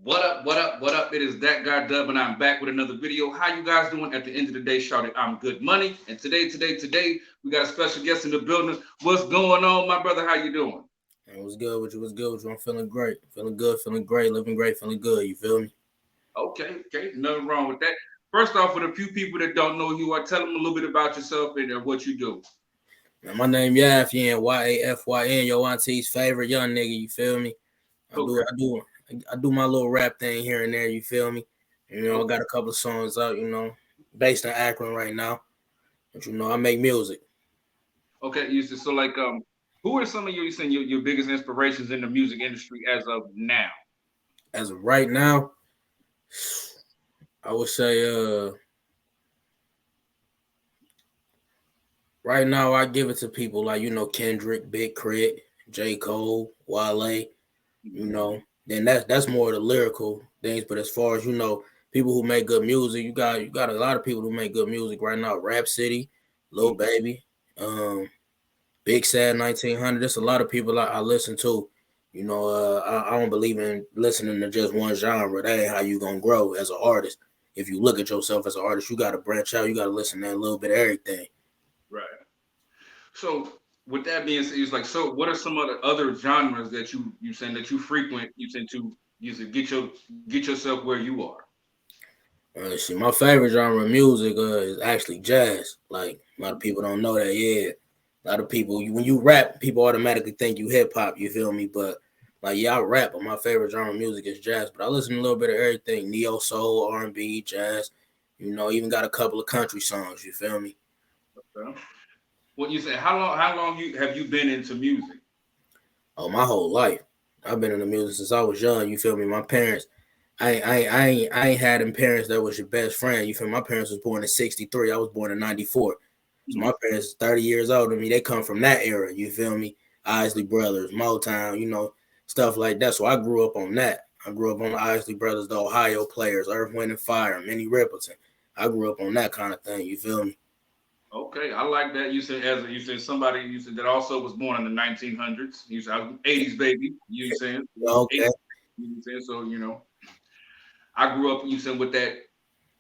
What up? What up? What up? It is that guy Dub, and I'm back with another video. How you guys doing? At the end of the day, shouting, I'm good money. And today, we got a special guest in the building. What's going on, my brother? How you doing? And what's good with you? What's good with you? I'm feeling great. Feeling good, feeling great, living great, feeling good. You feel me? Okay, nothing wrong with that. First off, for the few people that don't know who you are, tell them a little bit about yourself and what you do. Now, my name Yafyn, Yafyn, your auntie's favorite young nigga. You feel me? I do, Okay, I do, I do my little rap thing here and there. You feel me? I okay, got a couple of songs out. Based in Akron right now. But I make music. okay. So like who are some of your your biggest inspirations in the music industry as of now? As of right now, I would say, right now I give it to people like Kendrick, Big Crit, J Cole, Wale. Then that's more of the lyrical things. But as far as people who make good music, you got a lot of people who make good music right now. Rap City, Lil Mhm. Baby, Big Sad 1900. There's a lot of people I listen to. I don't believe in listening to just one genre. That ain't how you gonna grow as an artist. If you look at yourself as an artist, you gotta branch out. You gotta listen to a little bit of everything. Right. So with that being said, it's like so. What are some of the other genres that you saying that you frequent? You tend to get yourself where you are. See, my favorite genre of music is actually jazz. Like a lot of people don't know that. Yeah, a lot of people when you rap, people automatically think you hip hop. You feel me? But like, yeah, I rap, but my favorite genre of music is jazz. But I listen to a little bit of everything: neo soul, R&B, jazz. Even got a couple of country songs. You feel me? Okay. What you say? How long you have you been into music? Oh, my whole life, I've been in the music since I was young. You feel me? My parents. I ain't had them parents that was your best friend. You feel me? My parents was born in '63. I was born in '94. So my parents 30 years older than me. They come from that era. You feel me? Isley Brothers, Motown, stuff like that. So I grew up on that. I grew up on the Isley Brothers, the Ohio Players, Earth, Wind and Fire, Minnie Riperton. I grew up on that kind of thing. You feel me? Okay, I like that. You said somebody you said that also was born in the 1900s. You said I was 80s baby. You saying Okay. 80s, saying so. I grew up. You said with that.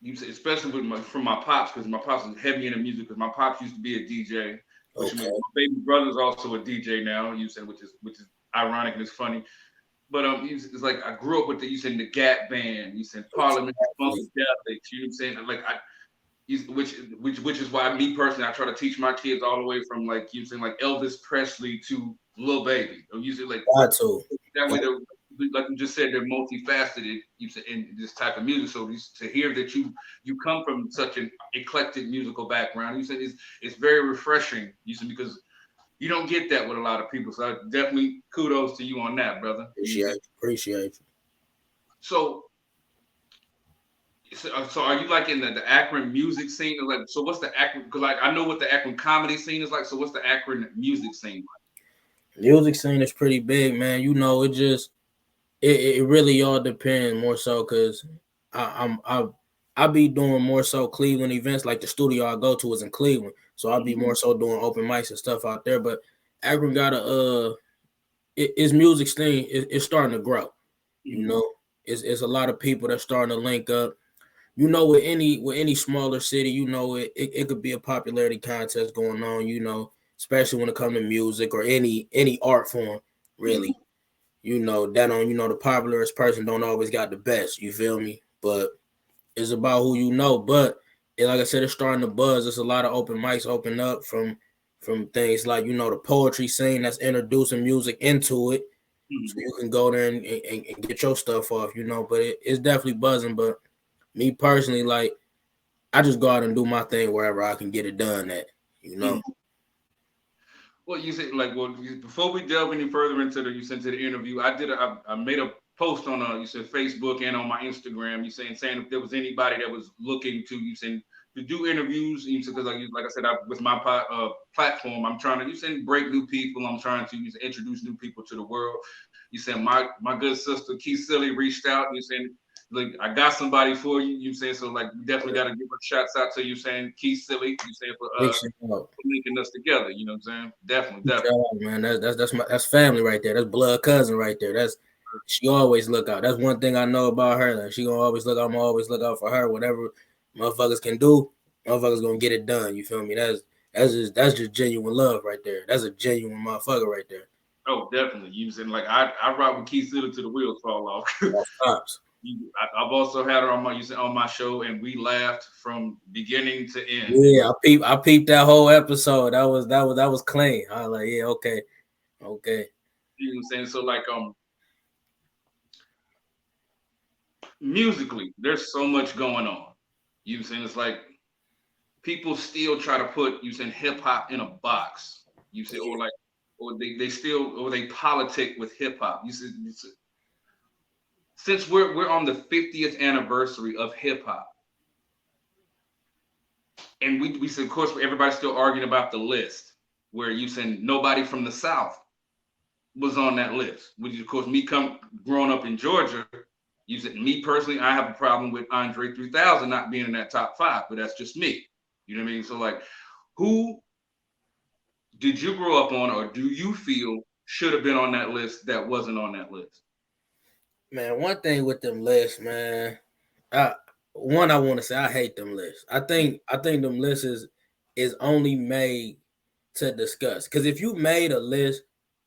You said especially with my from my pops because my pops was heavy into music because my pops used to be a DJ, which my Okay. baby brother's also a DJ now. You said which is ironic and it's funny. But it's like I grew up with the you said the Gap Band. You said Parliament, Exactly. Funkadelic. You know what I'm saying? Like I which is why me personally I try to teach my kids all the way from like you saying like Elvis Presley to Lil Baby. Or you say like Got to. that way Got they're like you just said they're multifaceted. You said in this type of music. So to hear that you come from such an eclectic musical background, you said it's very refreshing. You said because you don't get that with a lot of people. So I definitely kudos to you on that, brother. You appreciate said you. Appreciate you. so. So are you like in the Akron music scene? Like, so what's the Akron? Because like I know what the Akron comedy scene is like. So what's the Akron music scene Music scene is pretty big, man. It just it really all depends more so because I be doing more so Cleveland events. Like the studio I go to is in Cleveland, so I'll be like? more so doing open mics and stuff out there. But Akron got its music scene is starting to grow. You Hmm. know, it's a lot of people that's starting to link up. With any smaller city, it could be a popularity contest going on. Especially when it comes to music or any art form, really. Hmm. The popularest person don't always got the best. You feel me? But it's about who you know. But like I said, it's starting to buzz. There's a lot of open mics open up from things like the poetry scene that's introducing music into it, so Hmm. you can go there and get your stuff off. But it's definitely buzzing. But me personally, like I just go out and do my thing wherever I can get it done at. You know. Hmm. Well, you said like before we delve any further into the you said to the interview, I made a post on you said Facebook and on my Instagram. You saying if there was anybody that was looking to you saying to do interviews, you said because like I said with my platform, I'm trying to you saying break new people. I'm trying to introduce new people to the world. You said my good sister Keith Silly reached out. You saying like I got somebody for you. You saying so like we definitely got to give a shouts out to you saying Keith Silly. You saying for Big shout out. linking us together. You know what I'm saying? Definitely, Big definitely. shout out, man. That's family right there. That's blood cousin right there. That's she always look out. That's one thing I know about her. Like, she gonna always look out. I'm gonna always look out for her. Whatever motherfuckers can do, motherfuckers gonna get it done. You feel me? That's just genuine love right there. That's a genuine motherfucker right there. Oh, definitely. You saying like I rock with Keith Sitter to the wheels fall off. Pops. I've also had her on my on my show, and we laughed from beginning to end. Yeah, I peeped that whole episode. That was clean. I was like, yeah, okay, okay. You know what I'm saying? So like musically, there's so much going on. You know what I'm saying? It's like people still try to put you saying hip hop in a box. You say or like or they still or they politic with hip hop. You said since we're on the 50th anniversary of hip hop, and we said of course everybody's still arguing about the list where you said nobody from the South was on that list. Which of course me come growing up in Georgia, you said me personally, I have a problem with Andre 3000 not being in that top five, but that's just me. You know what I mean? So like, who did you grow up on, or do you feel should have been on that list that wasn't on that list? Man, one thing with them lists, man. I I want to say I hate them lists. I think them lists is only made to discuss. Because if you made a list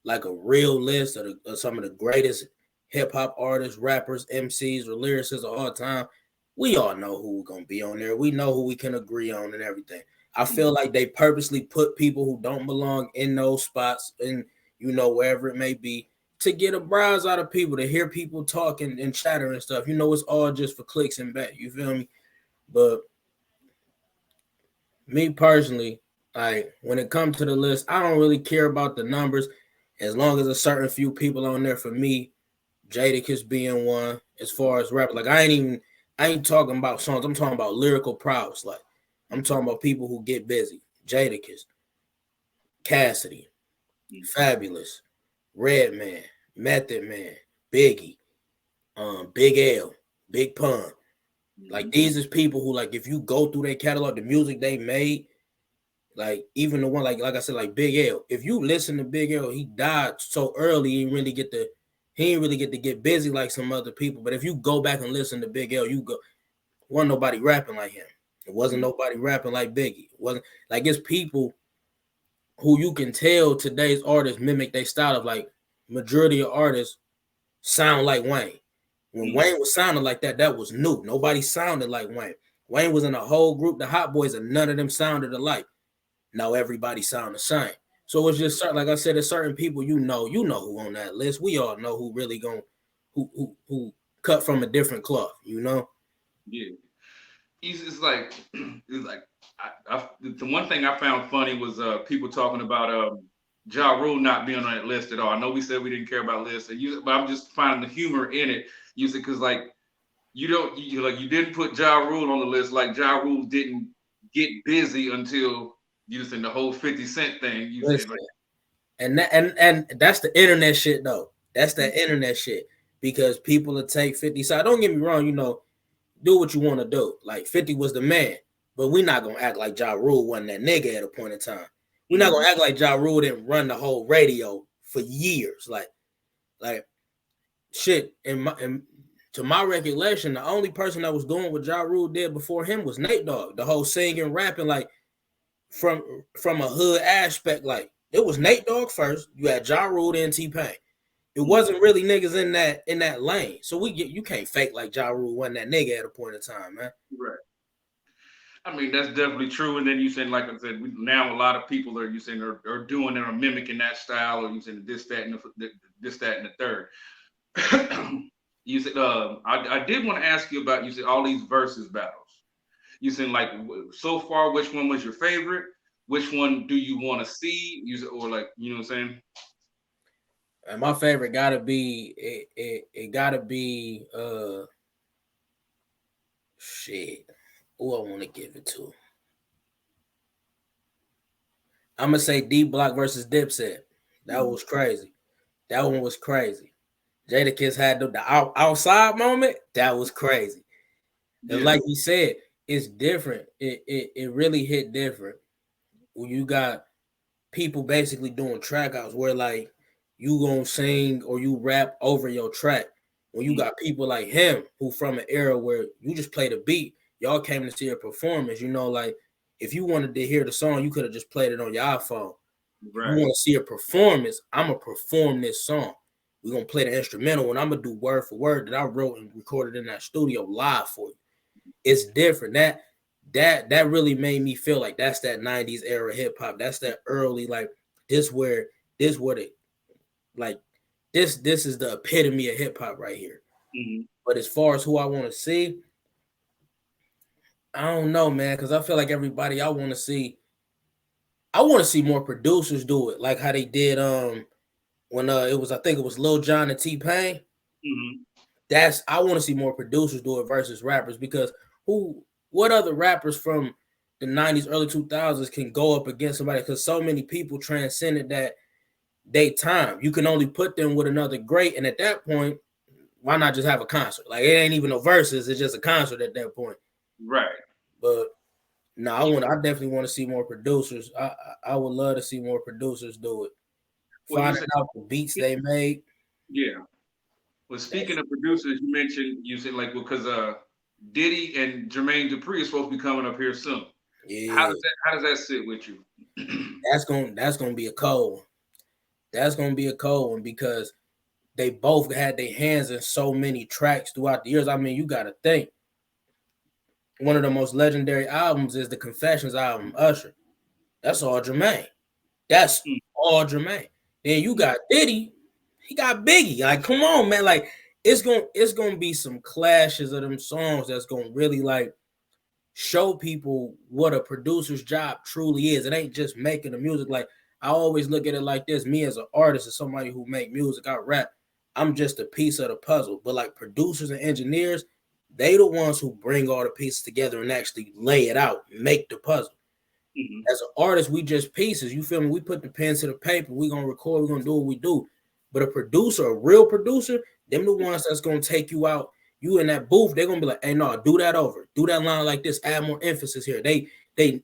like a real list of some of the greatest hip hop artists, rappers, MCs, or lyricists of all time, we all know who we're gonna be on there. We know who we can agree on and everything. I feel like they purposely put people who don't belong in those spots and wherever it may be to get a browse out of people, to hear people talking and chatter and stuff. It's all just for clicks and bet. You feel me? But me personally, like when it comes to the list, I don't really care about the numbers as long as a certain few people on there. For me, Jadakiss being one. As far as rap, like I ain't talking about songs. I'm talking about lyrical prowess. Like I'm talking about people who get busy. Jadakiss, Cassidy, Fabulous, Redman, Method Man, Biggie, Big L, Big Pun. Like these is people who, like, if you go through their catalog, the music they made, like even the one like I said, like Big L. If you listen to Big L, he died so early, he didn't really get to get busy like some other people. But if you go back and listen to Big L, wasn't nobody rapping like him. It wasn't nobody rapping like Biggie. It wasn't like it's people who you can tell today's artists mimic their style of, like, majority of artists sound like Wayne. When Wayne was sounding like that, that was new. Nobody sounded like Wayne. Wayne was in a whole group, the Hot Boys, and none of them sounded alike. Now everybody sound the same. So it's just certain, like I said, there's certain people who on that list. We all know who really who cut from a different cloth. Yeah, it's like it's like the one thing I found funny was people talking about Ja Rule not being on that list at all. I know we said we didn't care about lists, but I'm just finding the humor in it. Use it because like you didn't put Ja Rule on the list, like Ja Rule didn't get busy until you just in the whole 50 Cent thing. You said like, and that's the internet shit though. That's that internet shit because people will take 50 side. Don't get me wrong, do what you want to do. Like 50 was the man, but we're not gonna act like Ja Rule wasn't that nigga at a point in time. We're not gonna act like Ja Rule didn't run the whole radio for years. Like shit. And to my recollection, the only person that was doing what Ja Rule did before him was Nate Dogg. The whole singing, rapping, like from a hood aspect, like it was Nate Dogg first. You had Ja Rule and T-Pain. It wasn't really niggas in that lane. So you can't fake like Ja Rule wasn't that nigga at a point in time, man. right. I mean, that's definitely true. And then you said, like I said, now a lot of people are are doing it or mimicking that style, or you said this, that, and this, that, and the third. You said, I did want to ask you about, you said all these versus battles. You said, like, so far, which one was your favorite? Which one do you want to see? You said, or like, you know what I'm saying? And my favorite gotta be it gotta be shit. Who I want to give it to? I'm gonna say D Block versus Dipset. That was crazy. That one was crazy. Jadakiss had the outside moment. That was crazy. And like you said, it's different. It really hit different when you got people basically doing track outs where, like, you gonna sing or you rap over your track. When you Mm-hmm. got people like him who from an era where you just played a beat, y'all came to see a performance. You know, like if you wanted to hear the song, you could have just played it on your iPhone. If you Right. want to see a performance, I'm gonna perform this song. We're gonna play the instrumental and I'm gonna do word for word that I wrote and recorded in that studio live for you. It's different. That really made me feel like that's that 90s era hip hop. That's that early, like this what it like this is the epitome of hip hop right here. Mm-hmm. But as far as who I want to see, I don't know, man, because I feel like everybody I want to see more producers do it, like how they did when it was I think it was Lil Jon and T-Pain. Mm-hmm. That's I want to see more producers do it versus rappers because what other rappers from the 90s, early 2000s can go up against somebody because so many people transcended that they time. You can only put them with another great, and at that point, why not just have a concert? Like it ain't even no verses, it's just a concert at that point. Right. But no, I definitely want to see more producers. I would love to see more producers do it. Well, you Finding said, out the beats they made. yeah. Well, speaking of producers, you said like because Diddy and Jermaine Dupri is supposed to be coming up here soon. Yeah, How does that sit with you? that's gonna be a cold one. That's gonna be a cold one because they both had their hands in so many tracks throughout the years. I mean, you gotta think one of the most legendary albums is the Confessions album, Usher. That's all Jermaine. That's all Jermaine. Then you got Diddy, he got Biggie. Like, come on, man. Like, it's gonna be some clashes of them songs that's gonna really like show people what a producer's job truly is. It ain't just making the music. Like I always look at it like this: me as an artist, as somebody who make music, I rap. I'm just a piece of the puzzle. But like producers and engineers, they the ones who bring all the pieces together and actually lay it out, make the puzzle. Mm-hmm. As an artist, we just pieces. You feel me? We put the pen to the paper. We gonna record. We gonna do what we do. But a producer, a real producer, them the ones that's gonna take you out. You in that booth, they're gonna be like, "Hey, no, do that over. Do that line like this. Add more emphasis here." They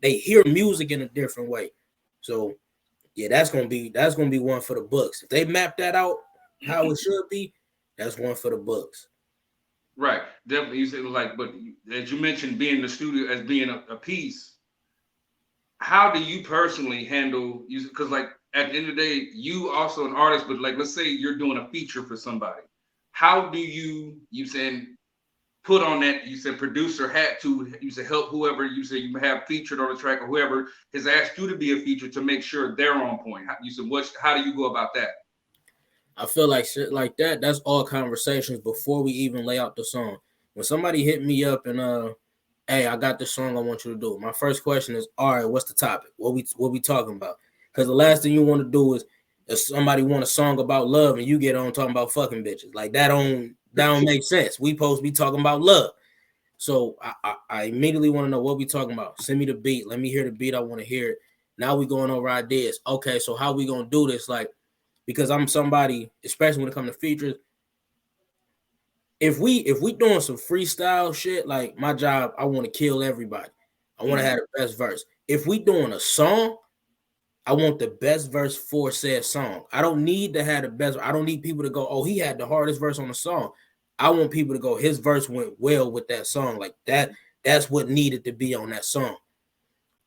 hear music in a different way. So yeah, that's gonna be one for the books. If they map that out how it should be, that's one for the books. Right. Definitely. You said like, but as you mentioned, being in the studio as being a piece. How do you personally handle you? Because like at the end of the day, you also an artist, but like let's say you're doing a feature for somebody. How do you saying put on that you said producer hat to you said help whoever you say you have featured on the track or whoever has asked you to be a feature to make sure they're on point. You said how do you go about that? I feel like shit like that. That's all conversations before we even lay out the song. When somebody hit me up and hey, I got this song I want you to do. My first question is, all right, what's the topic? What we talking about? Because the last thing you want to do is if somebody want a song about love and you get on talking about fucking bitches. Like that don't make sense. We supposed to be talking about love. So I immediately want to know what we talking about. Send me the beat. Let me hear the beat. I want to hear it. Now we going over ideas. Okay, so how we gonna do this? Like, because I'm somebody, especially when it comes to features, if we doing some freestyle shit, like my job, I want to kill everybody. I want to Mm-hmm. have the best verse. If we doing a song, I want the best verse for said song. I don't need to have the best. I don't need people to go, oh, he had the hardest verse on the song. I want people to go, his verse went well with that song. Like that, that's what needed to be on that song.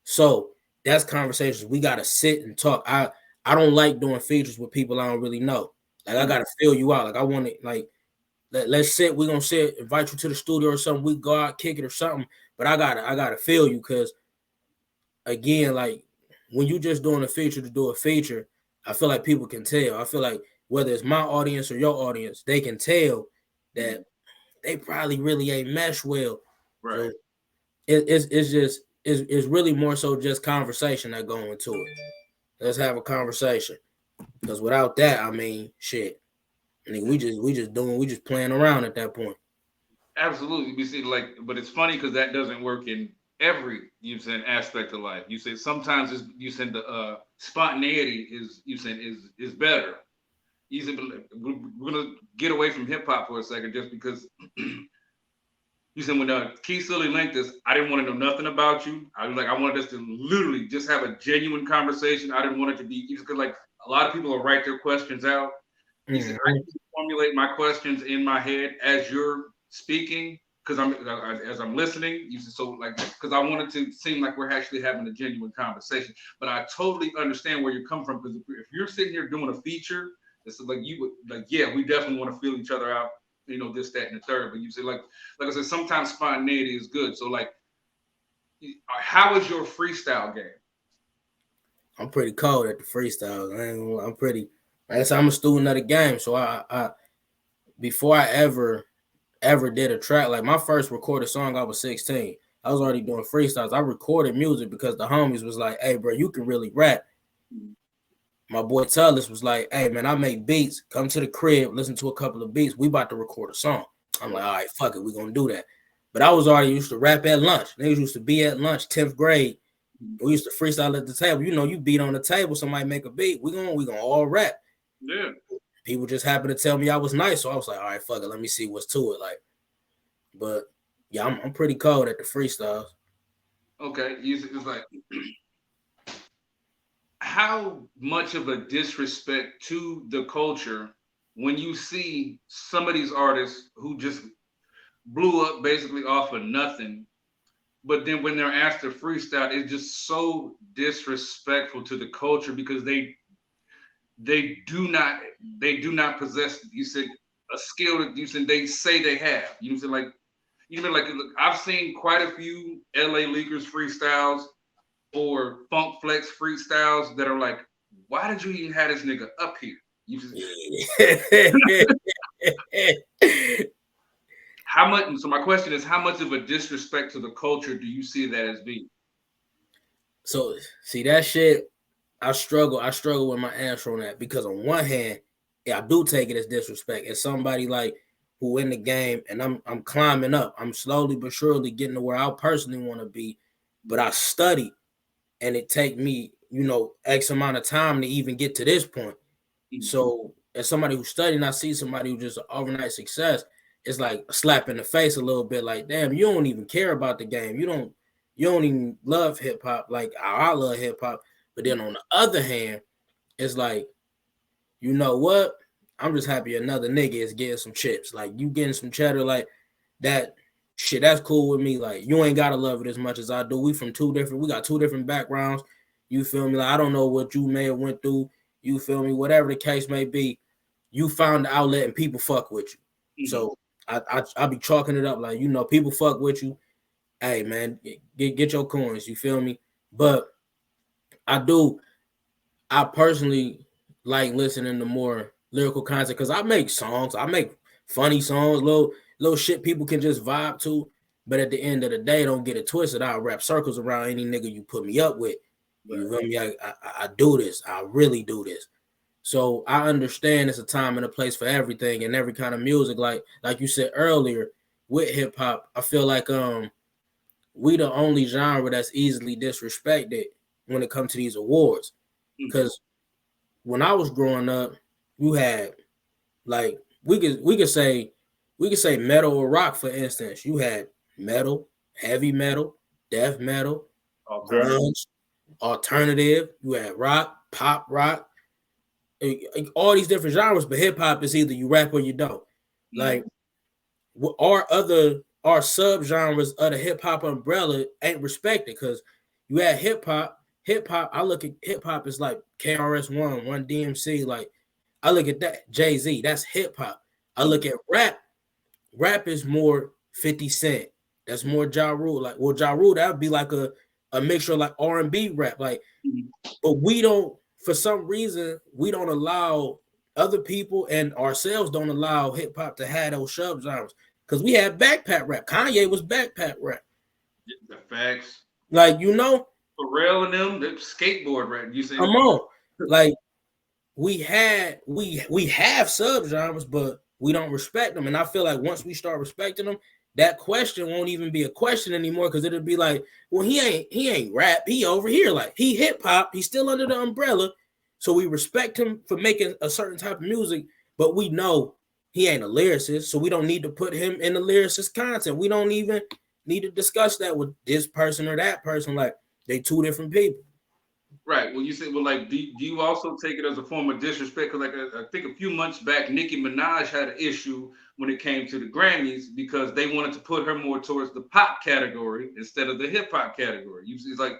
So that's conversations. We gotta sit and talk. I don't like doing features with people I don't really know. Like I gotta feel you out. Like I want to like let's sit. We're gonna sit, invite you to the studio or something. We go out, kick it or something. But I gotta feel you because again, like when you just doing a feature to do a feature, I feel like people can tell. I feel like whether it's my audience or your audience, they can tell that they probably really ain't mesh well. So Right. it's really more so just conversation that go into it. Let's have a conversation. Because without that, I mean, shit. I mean, we just playing around at that point. Absolutely. You see, like, but it's funny because that doesn't work in every you said aspect of life. You said sometimes it's, you said the spontaneity is you said is better. You said we're gonna get away from hip hop for a second just because you said when Keith Silly linked this, I didn't want to know nothing about you. I was like, I wanted us to literally just have a genuine conversation. I didn't want it to be because like a lot of people will write their questions out You said I Mm-hmm. can formulate my questions in my head as you're speaking because as I'm listening. You said so like because I wanted to seem like we're actually having a genuine conversation. But I totally understand where you're coming from because if you're sitting here doing a feature, it's like you would like yeah, we definitely want to feel each other out. You know this, that, and the third. But you say like I said, sometimes spontaneity is good. So like, how is your freestyle game? I'm pretty cold at the freestyles. I'm pretty. Like I said, I'm a student of the game. So I before I ever did a track, like my first recorded song, I was 16. I was already doing freestyles. I recorded music because the homies was like, "Hey, bro, you can really rap." My boy Tullis was like, "Hey, man, I make beats. Come to the crib, listen to a couple of beats. We about to record a song." I'm like, "All right, fuck it, we gonna do that." But I was already used to rap at lunch. Niggas used to be at lunch, 10th grade. We used to freestyle at the table. You know, you beat on the table, somebody make a beat. We gonna all rap. Yeah. People just happened to tell me I was nice, so I was like, all right, fuck it, let me see what's to it. Like, but yeah, I'm pretty cold at the freestyles. Okay. It's like how much of a disrespect to the culture when you see some of these artists who just blew up basically off of nothing, but then when they're asked to freestyle, it's just so disrespectful to the culture because they do not they do not possess you said a skill that you said they say they have. You said like you know like look, I've seen quite a few LA Leakers freestyles or Funk Flex freestyles that are like, why did you even have this nigga up here? You just, how much? So my question is, how much of a disrespect to the culture do you see that as being? So see that shit, I struggle with my answer on that because on one hand, yeah, I do take it as disrespect. As somebody like who in the game and I'm climbing up. I'm slowly but surely getting to where I personally want to be, but I study and it take me, X amount of time to even get to this point. Mhm. So as somebody who's studying, I see somebody who just overnight success, it's like a slap in the face a little bit. Like, damn, you don't even care about the game. You don't even love hip hop like I love hip hop. But then on the other hand, it's like, you know what? I'm just happy another nigga is getting some chips. Like you getting some cheddar, like that shit. That's cool with me. Like you ain't gotta love it as much as I do. We got two different backgrounds. You feel me? Like I don't know what you may have went through. You feel me? Whatever the case may be, you found the outlet and people fuck with you. Mhm. So I be chalking it up like people fuck with you. Hey man, get your coins. You feel me? But I do. I personally like listening to more lyrical content because I make songs. I make funny songs, little shit people can just vibe to. But at the end of the day, don't get it twisted. I'll wrap circles around any nigga you put me up with. You Right. feel me? I do this. I really do this. So I understand it's a time and a place for everything and every kind of music. Like you said earlier, with hip hop, I feel like we the only genre that's easily disrespected when it comes to these awards. Mhm. Because when I was growing up, you had like we could say metal or rock, for instance. You had metal, heavy metal, death metal, Alternative. grunge, alternative. You had rock, pop rock, all these different genres. But hip hop is either you rap or you don't. Mhm. Like our sub genres of the hip hop umbrella ain't respected because you had hip hop. Hip hop, I look at hip hop as like KRS-One, One DMC. Like I look at that Jay-Z. That's hip hop. I look Mhm. at rap. Rap is more 50 Cent. That's more Ja Rule. Like, well, Ja Rule, that would be like a mixture of like R&B rap. Like, Mhm. but we don't, for some reason, we don't allow other people and ourselves don't allow hip hop to have those subgenres. Because we had backpack rap. Kanye was backpack rap. The facts. Like, Pharrell and them, the skateboard right. You come saying on. Like, we have subgenres, but we don't respect them. And I feel like once we start respecting them, that question won't even be a question anymore because it'll be like, well, he ain't rap, he over here, like he hip hop, he's still under the umbrella. So we respect him for making a certain type of music, but we know he ain't a lyricist, so we don't need to put him in the lyricist content. We don't even need to discuss that with this person or that person. Like they two different people. Right. Well, you said, well, like, do you also take it as a form of disrespect? Because, like, I think a few months back, Nicki Minaj had an issue when it came to the Grammys because they wanted to put her more towards the pop category instead of the hip hop category. It's like,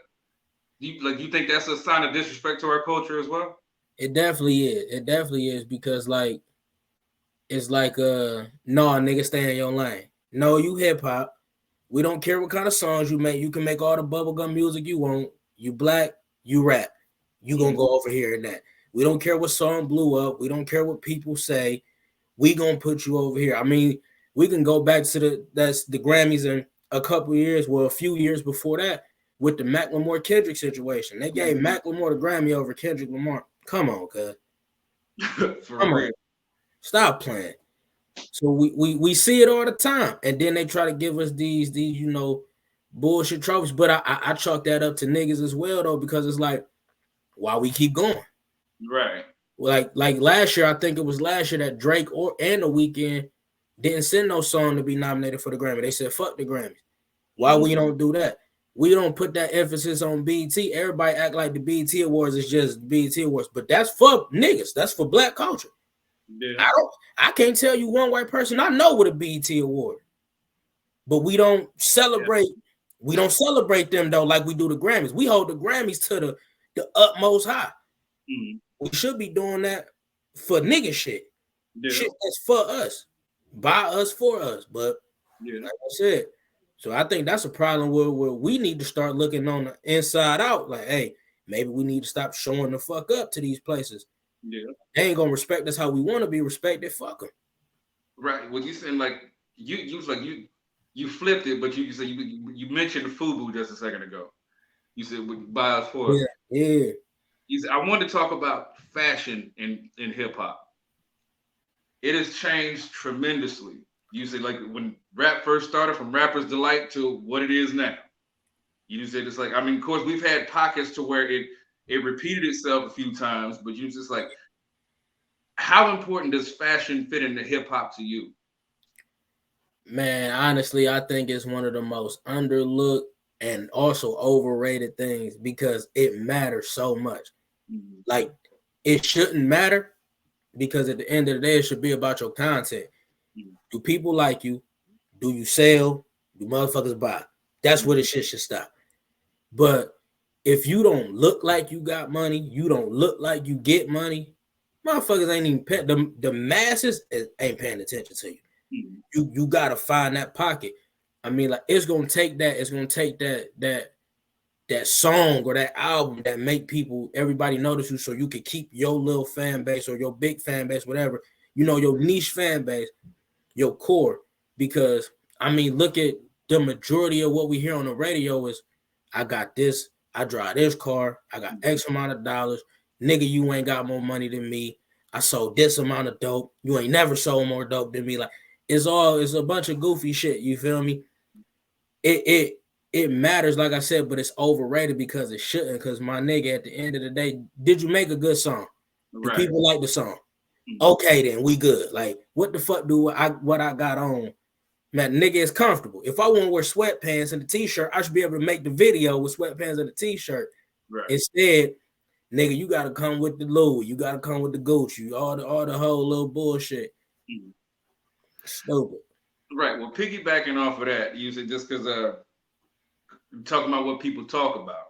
you think that's a sign of disrespect to our culture as well? It definitely is. It definitely is because like it's like no nigga stay in your lane. No, you hip hop. We don't care what kind of songs you make. You can make all the bubblegum music you want. You black, you rap. You gonna Mm-hmm. go over here and that. We don't care what song blew up. We don't care what people say. We gonna put you over here. I mean, we can go back to the Grammys in a couple years, well, a few years before that, with the Macklemore Kendrick situation. They gave Mm-hmm. Macklemore the Grammy over Kendrick Lamar. Come on, cuz. For Come on. real. Stop playing. So we see it all the time, and then they try to give us these bullshit trophies. But I chalk that up to niggas as well though, because it's like why we keep going. Right. Like last year, I think it was last year that Drake and The Weeknd didn't send no song to be nominated for the Grammy. They said fuck the Grammys. Why Mm-hmm. we don't do that? We don't put that emphasis on BET. Everybody act like the BET Awards is just BET Awards, but that's for niggas. That's for black culture. Yeah. I can't tell you one white person I know with a BET award, but we don't Yeah. celebrate. We don't celebrate them though, like we do the Grammys. We hold the Grammys to the utmost high. Mm-hmm. We should be doing that for nigga shit. Yeah. Shit that's for us, by us, for us. But Yeah. like I said, so I think that's a problem where we need to start looking on the inside out. Like, hey, maybe we need to stop showing the fuck up to these places. Yeah. They ain't gonna respect us how we want to be respected. Fuck them. Right. Well, you saying like you was like you flipped it, but you said you mentioned FUBU just a second ago. You said by us for us. Yeah, yeah. You said, I wanted to talk about fashion in hip hop. It has changed tremendously. You said like when rap first started, from Rapper's Delight to what it is now. You said it's like, I mean, of course, we've had pockets to where it repeated itself a few times, but you just like, how important does fashion fit into hip hop to you? Man, honestly, I think it's one of the most underlooked and also overrated things because it matters so much. Mhm. Like, it shouldn't matter because at the end of the day, it should be about your content. Mhm. Do people like you? Do you sell? Do motherfuckers buy? That's where the Mhm. shit should stop. But if you don't look like you got money, you don't look like you get money, motherfuckers ain't even the masses ain't paying attention to you. Mhm. You gotta find that pocket. I mean, like it's gonna take that. It's gonna take that song or that album that make people everybody notice you, so you can keep your little fan base or your big fan base, whatever your niche fan base, your core. Because I mean, look at the majority of what we hear on the radio is, I got this, I drive this car, I got Mhm. X amount of dollars, nigga, you ain't got more money than me. I sold this amount of dope. You ain't never sold more dope than me. Like it's a bunch of goofy shit. You feel me? It it it matters, like I said, but it's overrated because it shouldn't. Because my nigga, at the end of the day, did you make a good song? Do Right. people like the song? Mhm. Okay, then we good. Like, what the fuck do what I got on? Man, nigga is comfortable. If I want to wear sweatpants and a t-shirt, I should be able to make the video with sweatpants and a t-shirt. Right. Instead, nigga, you gotta come with the Louis, you gotta come with the Gucci, all the whole little bullshit. Mhm. Stupid. Right. Well, piggybacking off of that, you said just because talking about what people talk about.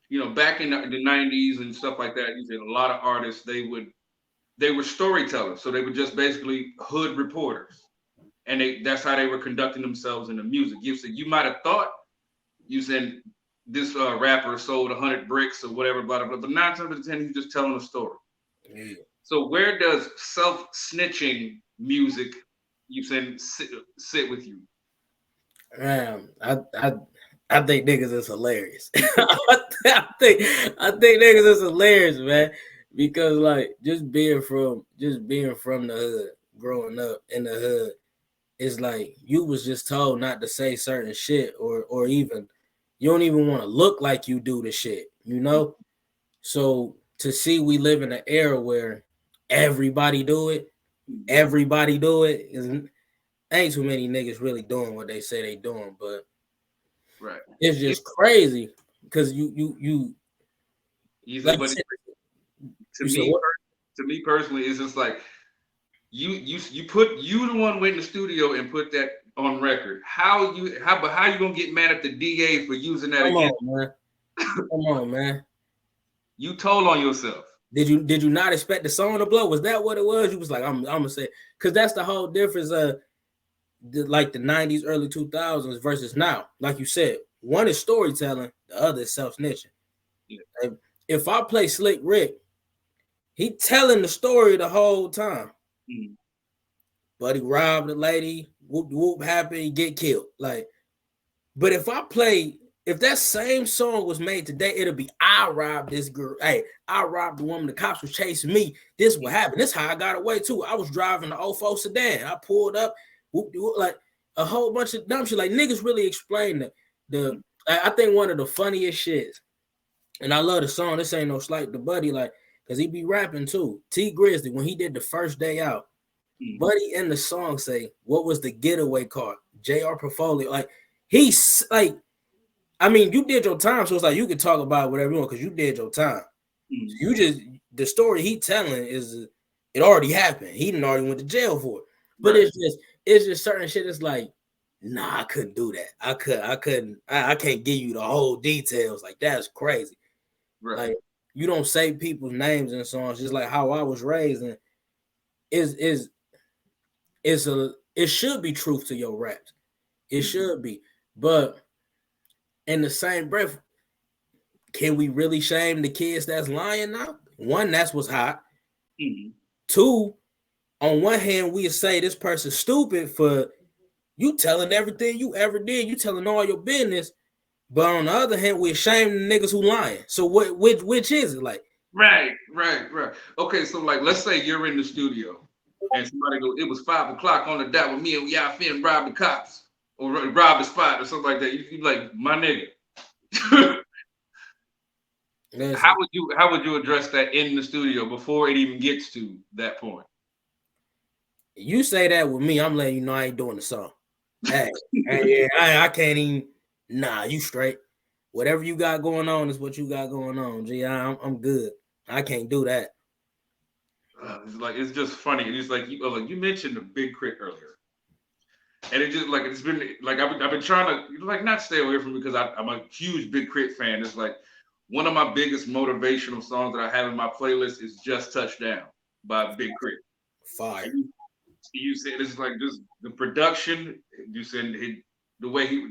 You know, back in the 90s and stuff like that, you said a lot of artists they were storytellers, so they were just basically hood reporters, and that's how they were conducting themselves in the music. You said you might have thought you said this rapper sold 100 bricks or whatever, blah blah blah, but 9 times out of 10 he's just telling a story. Yeah. So where does self snitching music you said sit with you? Man, I think niggas is hilarious. I think niggas is hilarious, man. Because like just being from the hood, growing up in the hood, it's like you was just told not to say certain shit or even you don't even want to look like you do the shit, you know? So to see we live in an era where everybody do it, Mhm. everybody do it is ain't too many niggas really doing what they say they doing, but Right. it's It, just crazy because you You said, Like but to you said me, what? to me personally, it's just like you the one went in the studio and put that on record. How you gonna get mad at the DA for using that Come against on, man. Come on, man. you? Told on yourself. Did you not expect the song to blow? Was that what it was? You was like, I'm gonna say, because that's the whole difference. Like the 90s, early 2000s versus now. Like you said, one is storytelling, the other is self snitching. Yeah. Like, if I play Slick Rick, he telling the story the whole time. Mm-hmm. But he robbed a lady, whoop whoop happened, he get killed. Like, but if that same song was made today, it'll be I robbed this girl. Hey, I robbed the woman. The cops was chasing me. This what happened. This how I got away too. I was driving the 04 sedan. I pulled up, whoop, whoop, like a whole bunch of dumb shit. Like niggas really explain the. I think one of the funniest shits, and I love the song. This ain't no slight to Buddy, like, cause he be rapping too. T Grizzly, when he did the first day out, Buddy in the song say, "What was the getaway car?" Jr. Portfolio, like he's like. I mean, you did your time, so it's like you can talk about whatever you want because you did your time. Mm-hmm. You just the story he telling is it already happened. He didn't already went to jail for it. But Right. it's just certain shit. It's like, nah, I couldn't do that. I can't give you the whole details. Like that's crazy. Right. Like you don't say people's names in songs, just like how I was raised, and is it should be truth to your raps. It should be, but in the same breath, can we really shame the kids that's lying now? One, that's what's hot. Mm-hmm. Two, on one hand, we say this person's stupid for you telling everything you ever did, you telling all your business. But on the other hand, we shame the niggas who lying. So which is it? Like, Right. Okay, so like let's say you're in the studio and somebody go, it was 5 o'clock on the dot with me and Yafyn robbed the cops or robbed the spot or something like that. You like, my nigga. How would you address that in the studio before it even gets to that point? You say that with me, I'm letting you know I ain't doing the song. Hey, I can't even. Nah, you straight. Whatever you got going on is what you got going on. G, I'm good. I can't do that. It's just funny. It's like you mentioned the Big Crit earlier, and it just like it's been like I've been trying to like not stay away from it because I'm a huge Big Crit fan. It's like one of my biggest motivational songs that I have in my playlist is "Just Touchdown" by Big Crit. Fire. You said it's like just the production. You said the way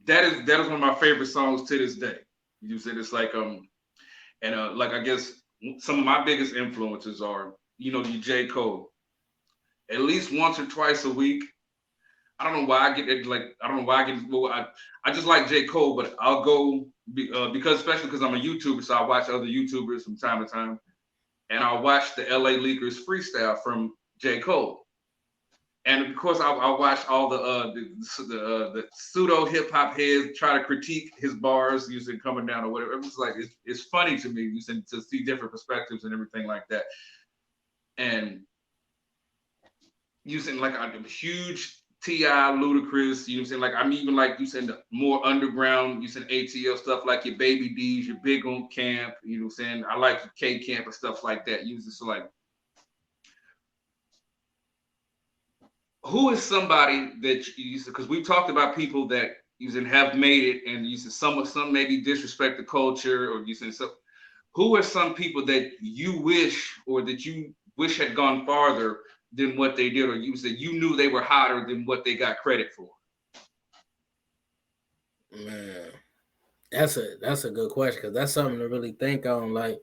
that is one of my favorite songs to this day. You said it's like and like I guess some of my biggest influences are you J. Cole. At least once or twice a week. I don't know why I get it. Like I don't know why I get. Well, I just like J. Cole, but I'll go because especially because I'm a YouTuber, so I watch other YouTubers from time to time, and I'll watch the LA Leakers freestyle from J. Cole. And of course, I'll watch all the pseudo hip hop heads try to critique his bars, using coming down or whatever. It's like it's funny to me, using to see different perspectives and everything like that. And using like a huge T.I. Ludacris, you know what I'm saying? Like I'm even like you said the more underground, you said ATL stuff like your Baby D's, your Big On Camp, you know what I'm saying? I like your K Camp and stuff like that. Using so like who is somebody that you because we talked about people that using have made it and using some maybe disrespect the culture or using some who are some people that you wish or that you wish had gone farther than what they did or you said you knew they were hotter than what they got credit for? Man, that's a good question because that's something to really think on. Like,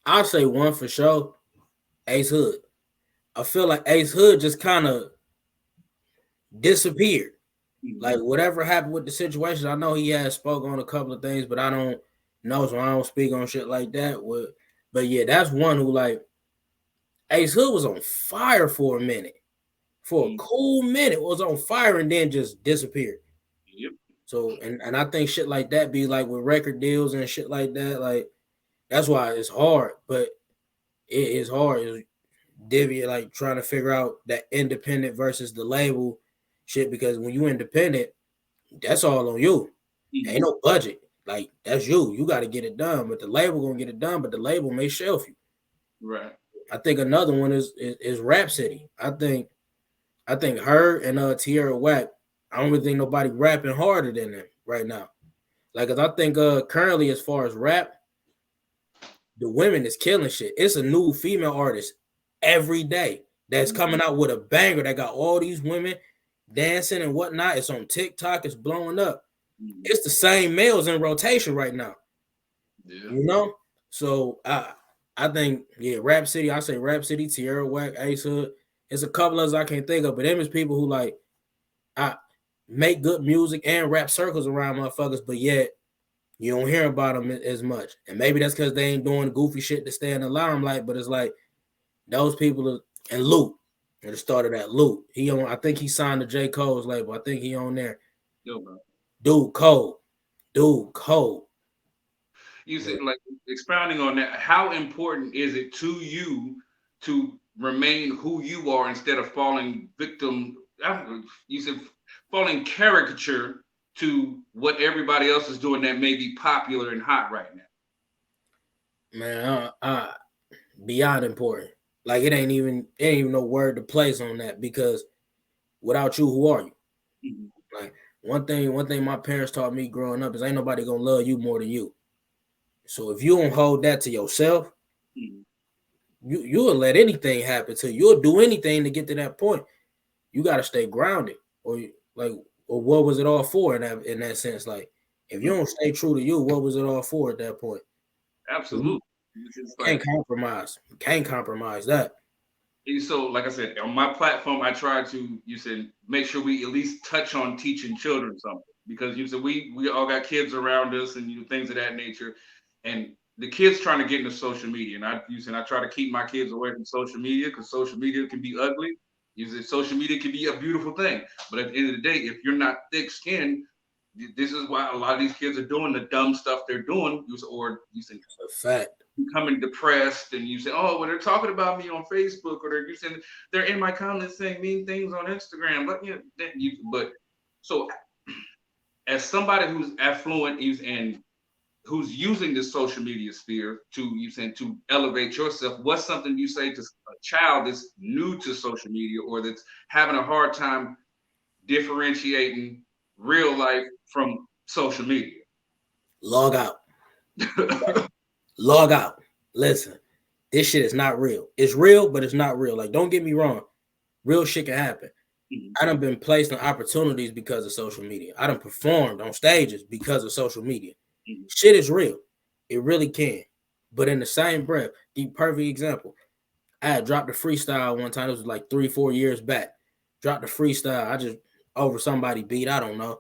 I'll say one for sure, Ace Hood. I feel like Ace Hood just kind of disappeared. Like whatever happened with the situation, I know he has spoke on a couple of things, but I don't know, so I don't speak on shit like that. But yeah, that's one who like Ace Hood was on fire for a minute, for a cool minute, was on fire and then just disappeared. Yep. So and I think shit like that be like with record deals and shit like that, like that's why it's hard, but it is hard. It's like trying to figure out that independent versus the label shit because when you independent, that's all on you. Ain't no budget. Like that's you. You got to get it done. But the label gonna get it done. But the label may shelf you. Right. I think another one is Rap City. I think her and Tierra Whack. I don't really think nobody rapping harder than them right now. Like, cause I think currently as far as rap, the women is killing shit. It's a new female artist every day that's coming out with a banger that got all these women dancing and whatnot. It's on TikTok. It's blowing up. It's the same males in rotation right now. Yeah. You know? So I think, yeah, Rap City, I say Rap City, Tierra Whack, Ace Hood. It's a couple others I can't think of, but them is people who like I make good music and rap circles around motherfuckers, but yet you don't hear about them as much. And maybe that's because they ain't doing goofy shit to stay in the limelight, but it's like those people are, and Luke, at the start of that, Luke, he on, I think he signed to J. Cole's label. I think he on there. Yo, bro. Dude, cold. You said, like, expounding on that, how important is it to you to remain who you are instead of falling victim? You said falling caricature to what everybody else is doing that may be popular and hot right now. Man, beyond important. Like it ain't even no word to place on that because without you, who are you? Mm-hmm. Like one thing my parents taught me growing up is ain't nobody gonna love you more than you. So if you don't hold that to yourself, you'll let anything happen to you. You'll do anything to get to that point. You gotta stay grounded, or what was it all for in that sense? Like if you don't stay true to you, what was it all for at that point? Absolutely. Can't compromise. Can't compromise that. So, like I said, on my platform, I try to, you said, make sure we at least touch on teaching children something because you said we all got kids around us and things of that nature, and the kids trying to get into social media, and I try to keep my kids away from social media because social media can be ugly. You said social media can be a beautiful thing, but at the end of the day, if you're not thick-skinned, this is why a lot of these kids are doing the dumb stuff they're doing, or you say a fact. Becoming depressed, and you say, "Oh, well, they're talking about me on Facebook, or they're in my comments saying mean things on Instagram." But so, as somebody who's affluent and who's using this social media sphere to elevate yourself, what's something you say to a child that's new to social media or that's having a hard time differentiating real life from social media? Log out. Log out. Listen, this shit is not real. It's real, but it's not real. Like, don't get me wrong. Real shit can happen. I done been placed in opportunities because of social media. I done performed on stages because of social media. Shit is real. It really can. But in the same breath, the perfect example, I had dropped a freestyle one time. It was like 3-4 years back. Dropped a freestyle. I just over somebody beat. I don't know.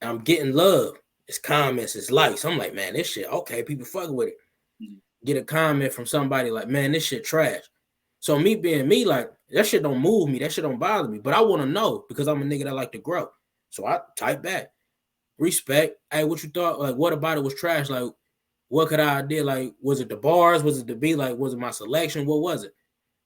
And I'm getting love. It's comments, it's likes. I'm like, man, this shit, okay, people fucking with it. Get a comment from somebody like, man, this shit trash. So me being me, like, that shit don't move me. That shit don't bother me. But I want to know because I'm a nigga that like to grow. So I type back. Respect. Hey, what you thought? Like, what about it was trash? Like, what could I did? Like, was it the bars? Was it the beat? Like, was it my selection? What was it?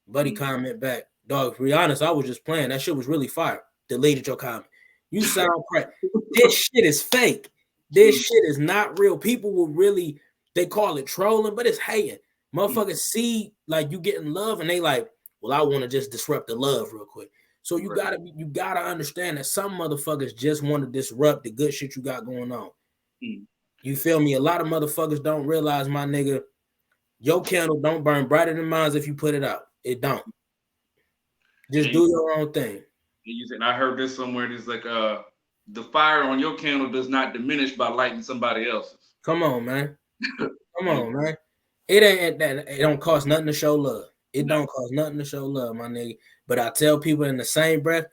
Buddy comment back. Dog, to be honest, I was just playing. That shit was really fire. Deleted your comment. You sound crap. This shit is fake. This shit is not real. People will really, they call it trolling, but it's hating. Motherfuckers see like you getting love and they like, well, I want to just disrupt the love real quick. So you gotta understand that some motherfuckers just want to disrupt the good shit you got going on. You feel me? A lot of motherfuckers don't realize, my nigga, your candle don't burn brighter than mine if you put it out. It don't. Just do your own thing. And I heard this somewhere. It's like the fire on your candle does not diminish by lighting somebody else's. Come on, man. Come on, man. It ain't that. It don't cost nothing to show love. It don't cost nothing to show love, my nigga. But I tell people in the same breath,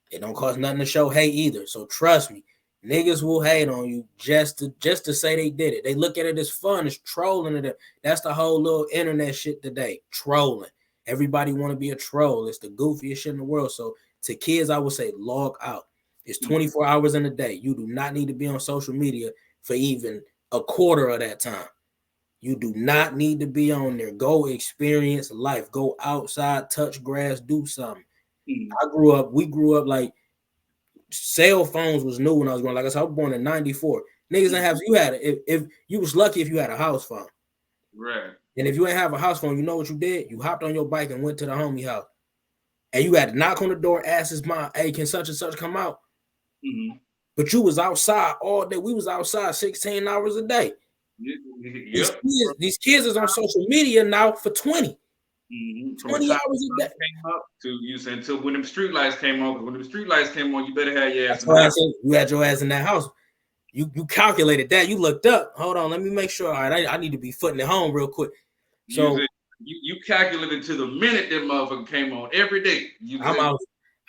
it don't cost nothing to show hate either. So trust me, niggas will hate on you just to say they did it. They look at it as fun, as trolling it. That's the whole little internet shit today. Trolling. Everybody want to be a troll. It's the goofiest shit in the world. So to kids, I would say log out. It's 24 hours in a day. You do not need to be on social media for even a quarter of that time. You do not need to be on there. Go experience life. Go outside, touch grass, do something. We grew up like cell phones was new when I was growing. Like I said, I was born in 94. Niggas ain't have you had if you was lucky if you had a house phone. Right. And if you ain't have a house phone, you know what you did? You hopped on your bike and went to the homie house. And you had to knock on the door, ask his mom, hey, can such and such come out? Mm-hmm. But you was outside all day. We was outside 16 hours a day. Yep. These kids is on social media now for 20. Mm-hmm. From the 20 time hours a the day. sun came up to you said until when them street lights came on. Because when the street lights came on, you better have your ass in the house. You had your ass in that house. You calculated that. You looked up. Hold on, let me make sure. All right, I need to be footing it home real quick. So you calculated to the minute that motherfucker came on every day.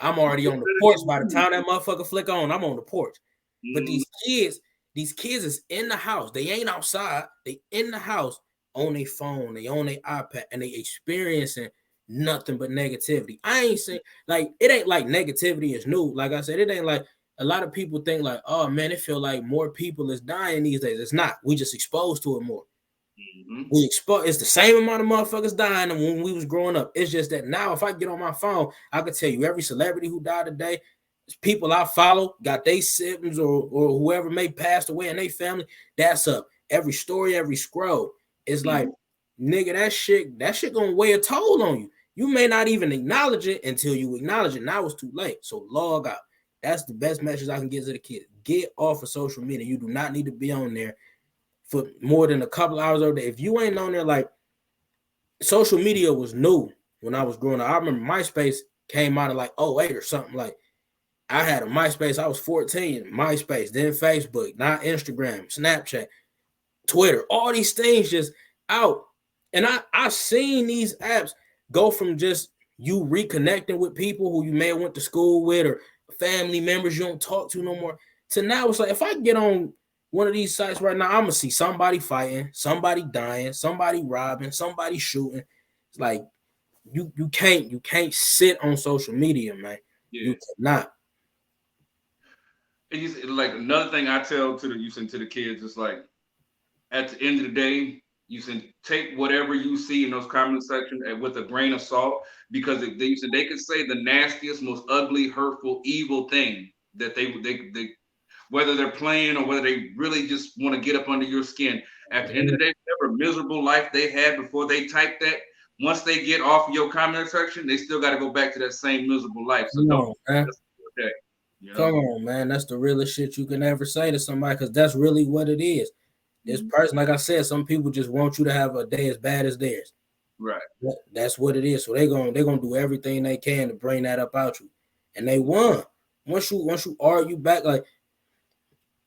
I'm already on the porch by the time that motherfucker flick on. I'm on the porch. But these kids is in the house. They ain't outside. They in the house on their phone. They on their iPad, and they experiencing nothing but negativity. I ain't saying like it ain't like negativity is new. Like I said, it ain't like a lot of people think like, oh man, it feel like more people is dying these days. It's not. We just exposed to it more. We expose. It's the same amount of motherfuckers dying than when we was growing up. It's just that now, if I get on my phone, I can tell you every celebrity who died today, people I follow got their siblings or whoever may passed away in their family. That's up. Every story, every scroll. It's like, nigga, that shit gonna weigh a toll on you. You may not even acknowledge it until you acknowledge it. Now it's too late. So log out. That's the best message I can give to the kids. Get off of social media. You do not need to be on there for more than a couple hours a day. If you ain't on there, like social media was new when I was growing up. I remember MySpace came out in like 08 or something. Like I had a MySpace. I was 14. MySpace, then Facebook, not Instagram, Snapchat, Twitter. All these things just out. And I seen these apps go from just you reconnecting with people who you may have went to school with or family members you don't talk to no more. To now it's like if I get on one of these sites right now, I'm gonna see somebody fighting, somebody dying, somebody robbing, somebody shooting. It's like you can't sit on social media, man. Yeah. You cannot. It's like another thing I tell to the kids is like at the end of the day, you can take whatever you see in those comment sections with a grain of salt because they could say the nastiest, most ugly, hurtful, evil thing that they whether they're playing or whether they really just want to get up under your skin. At the end of the day, whatever miserable life they had before they typed that, once they get off of your comment section, they still got to go back to that same miserable life. So Come on, man. That's the realest shit you can ever say to somebody because that's really what it is. This person, like I said, some people just want you to have a day as bad as theirs. Right. That's what it is. So they're gonna do everything they can to bring that up out you. And they won. Once you argue back, like,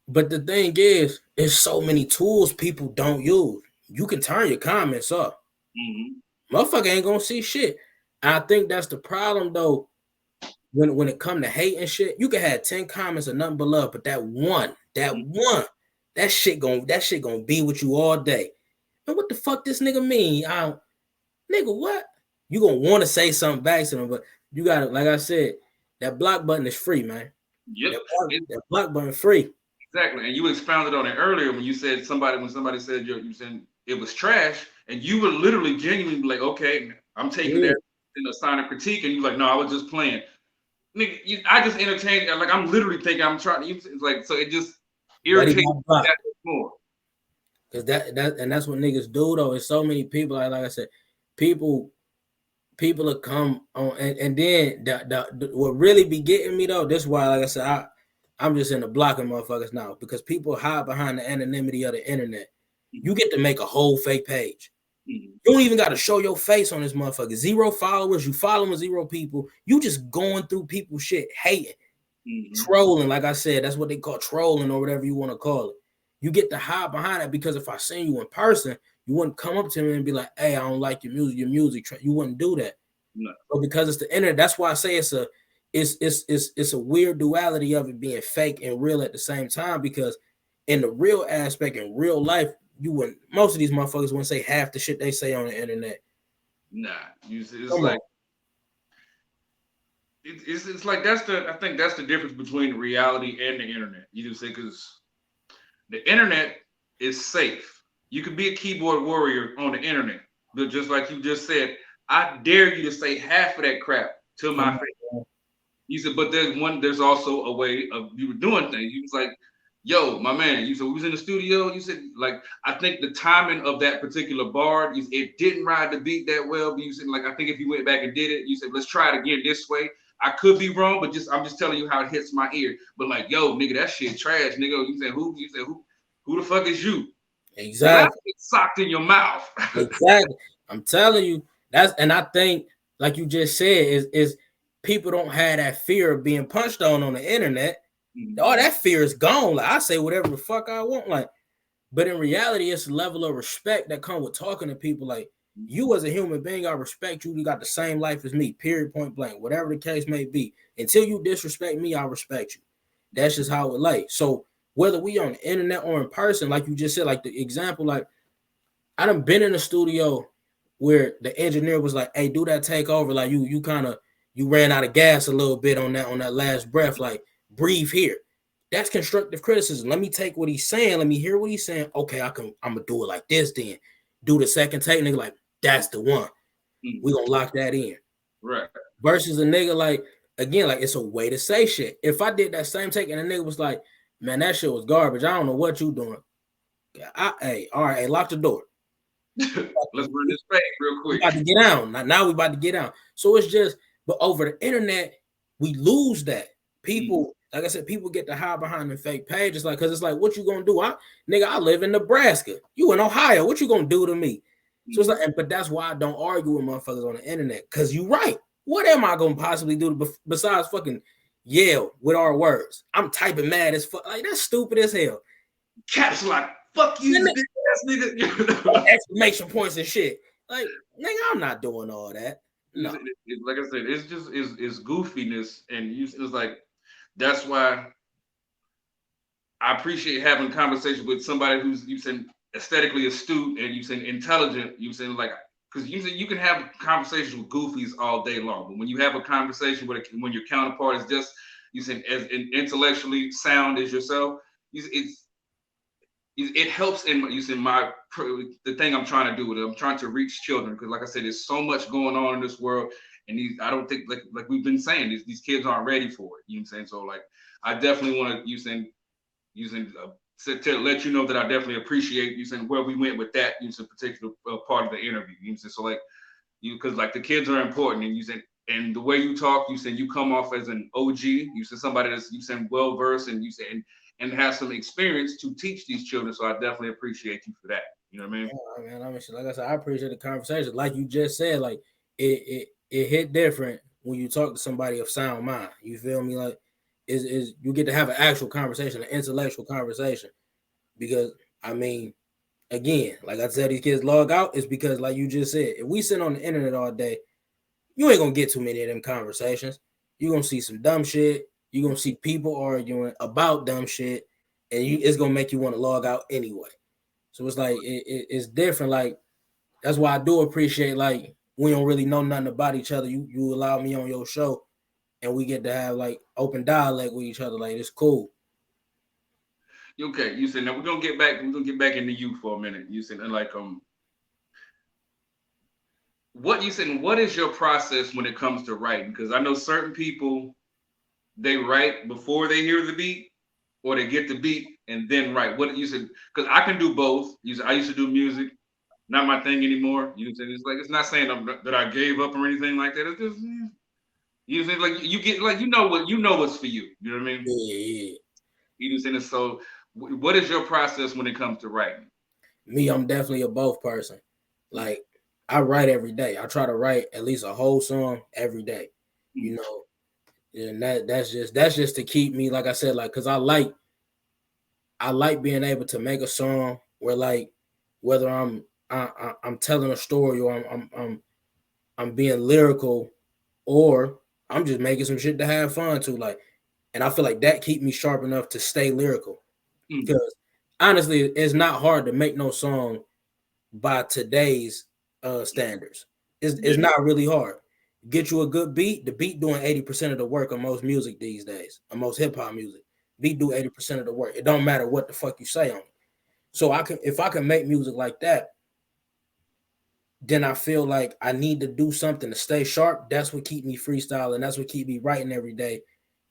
but the thing is, there's so many tools people don't use. You can turn your comments up. Motherfucker ain't gonna see shit. I think that's the problem though. When it come to hate and shit, you can have 10 comments or nothing but love, but that shit gonna be with you all day. And what the fuck this nigga mean? Nigga, what? You gonna want to say something back to him, but you gotta, like I said, that block button is free, man. Yep. That block button is free. Exactly. And you expounded on it earlier when you said when somebody said you said it was trash, and you were literally genuinely like, okay, I'm taking that in a sign of critique, and you're like, no, I was just playing. Nigga, I just entertained. Like I'm literally thinking I'm trying to use it. Like so, it just irritates me that more. Cause that's what niggas do though. It's so many people. Like I said, people will come on, and then the what really be getting me though. This is why, like I said, I'm just in the blocking motherfuckers now because people hide behind the anonymity of the internet. You get to make a whole fake page. You don't even got to show your face on this motherfucker. 0 followers, you following 0 people. You just going through people's shit, hating, trolling. Like I said, that's what they call trolling or whatever you want to call it. You get to hide behind it because if I seen you in person, you wouldn't come up to me and be like, "Hey, I don't like your music." You wouldn't do that. No. But because it's the internet, that's why I say it's a weird duality of it being fake and real at the same time. Because in the real aspect, in real life, most of these motherfuckers wouldn't say half the shit they say on the internet. Nah, it's like it's like I think that's the difference between reality and the internet. You just say because the internet is safe. You can be a keyboard warrior on the internet, but just like you just said, I dare you to say half of that crap to my face. You said, but there's also a way of you doing things. You was like, Yo, my man, you said we was in the studio. You said like I think the timing of that particular bar, it didn't ride the beat that well. But you said like I think if you went back and did it, you said let's try it again this way. I could be wrong, but just I'm just telling you how it hits my ear. But like, yo, nigga, that shit trash, nigga. You said who? You said who the fuck is you? Slap Exactly. it socked in your mouth. Exactly. I'm telling you, and I think, like you just said, is people don't have that fear of being punched on the internet. All that fear is gone. Like I say whatever the fuck I want. Like, but in reality, it's a level of respect that comes with talking to people. Like you as a human being, I respect you. You got the same life as me, period, point blank, whatever the case may be. Until you disrespect me, I respect you. That's just how it like. So whether we on the internet or in person, like you just said, like the example, like I done been in a studio where the engineer was like, "Hey, do that takeover. Like you kind of you ran out of gas a little bit on that last breath. Like breathe here." That's constructive criticism. Let me take what he's saying. Let me hear what he's saying. Okay, I'm gonna do it like this. Then do the second take. Nigga, like that's the one. We gonna lock that in. Right. Versus a nigga like again, like it's a way to say shit. If I did that same take and a nigga was like, "Man, that shit was garbage. I don't know what you doing." Hey, all right, hey, lock the door. Let's run this fade real We quick. about to get out. Now we about to get out. So it's just, but over the internet, we lose that. People, like I said, people get to hide behind the fake pages, like, cause it's like, what you gonna do? I live in Nebraska. You in Ohio. What you gonna do to me? So it's like, but that's why I don't argue with motherfuckers on the internet. Cause you right. What am I gonna possibly do besides fucking yell with our words? I'm typing mad as fuck. Like that's stupid as hell. Caps like fuck you, bitch ass nigga. Exclamation points and shit. Like, nigga, I'm not doing all that. No. Like I said, it's just it's goofiness, and it's like that's why I appreciate having conversation with somebody who's you said aesthetically astute and you said intelligent. You said like because you can have conversations with goofies all day long, but when you have a conversation with when your counterpart is just you said as intellectually sound as yourself, it helps in you said my the thing I'm trying to do with it. I'm trying to reach children because like I said, there's so much going on in this world, and I don't think like we've been saying these kids aren't ready for it. You know what I'm saying? So like I definitely want to using to let you know that I definitely appreciate using where we went with that using particular part of the interview. You know, so like you because like the kids are important, and you said and the way you talk, you said you come off as an OG. You said somebody that's you said well versed, and you said and have some experience to teach these children. So I definitely appreciate you for that. You know what I mean? Yeah, man, like I said, I appreciate the conversation. Like you just said, like it hit different when you talk to somebody of sound mind. You feel me? Like is you get to have an actual conversation, an intellectual conversation. Because I mean, again, like I said, these kids log out is because, like you just said, if we sit on the internet all day, you ain't gonna get too many of them conversations. You're gonna see some dumb shit. You're gonna see people arguing about dumb shit, and it's gonna make you want to log out anyway. So it's like it's different. Like that's why I do appreciate like we don't really know nothing about each other. You allow me on your show, and we get to have like open dialogue with each other. Like it's cool. Okay, you said now we're gonna get back. We're gonna get back into you for a minute. You said and like what you said. What is your process when it comes to writing? Because I know certain people they write before they hear the beat, or they get the beat and then write. What you said? Because I can do both. You said I used to do music, not my thing anymore. You said it's like it's not saying that I gave up or anything like that. It's just you said like you get like you know what's for you. You know what I mean? Yeah. You said so. What is your process when it comes to writing? Me, I'm definitely a both person. Like I write every day. I try to write at least a whole song every day. You know, and that's just to keep me, like I said, like because I like being able to make a song where like whether I'm telling a story or I'm being lyrical or I'm just making some shit to have fun to like, and I feel like that keep me sharp enough to stay lyrical because honestly, it's not hard to make no song by today's standards. It's not really hard. Get you a good beat. The beat doing 80% of the work on most music these days, on most hip hop music. Beat do 80% of the work. It don't matter what the fuck you say on it. So if I can make music like that, then I feel like I need to do something to stay sharp. That's what keep me freestyling. That's what keep me writing every day,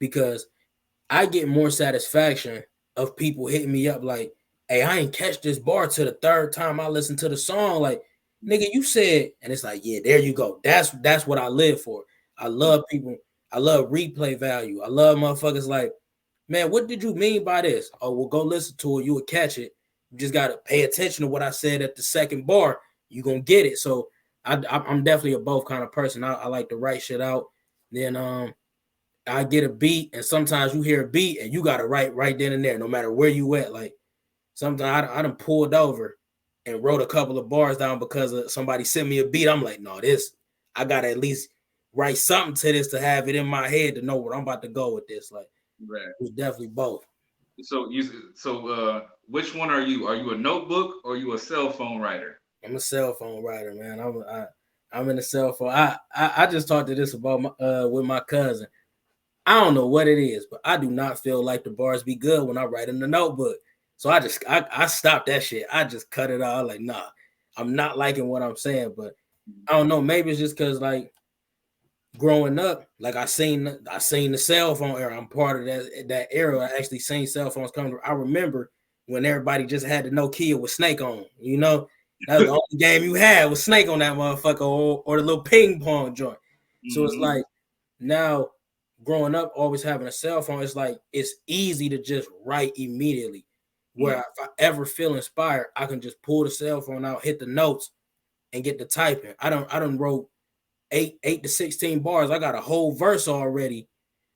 because I get more satisfaction of people hitting me up like, hey, I ain't catch this bar till the third time I listened to the song. Like, nigga, you said, and it's like, yeah, there you go. That's what I live for. I love people. I love replay value. I love motherfuckers like, man, what did you mean by this? Oh, well, go listen to it. You would catch it. You just gotta pay attention to what I said at the second bar. You gonna get it. So I'm definitely a both kind of person. I like to write shit out. Then I get a beat, and sometimes you hear a beat and you gotta write right then and there, no matter where you at. Like sometimes I done pulled over and wrote a couple of bars down because of somebody sent me a beat. I'm like, no, this I gotta at least write something to this to have it in my head to know where I'm about to go with this. Like Right. it's definitely both. So which one are you? Are you a notebook or are you a cell phone writer? I'm a cell phone writer, man. I'm in the cell phone. I just talked to this about with my cousin. I don't know what it is, but I do not feel like the bars be good when I write in the notebook. So I stopped that shit. I just cut it out. Like, nah, I'm not liking what I'm saying, but I don't know. Maybe it's just because like growing up, like I seen the cell phone era. I'm part of that era. I actually seen cell phones come. I remember when everybody just had the Nokia with Snake on. You know, that was the only game you had with Snake on that motherfucker, or the little ping pong joint. So it's like now growing up, always having a cell phone, it's like it's easy to just write immediately. Where if I ever feel inspired, I can just pull the cell phone out, hit the notes, and get to typing. I don't wrote 8 to 16 bars. I got a whole verse already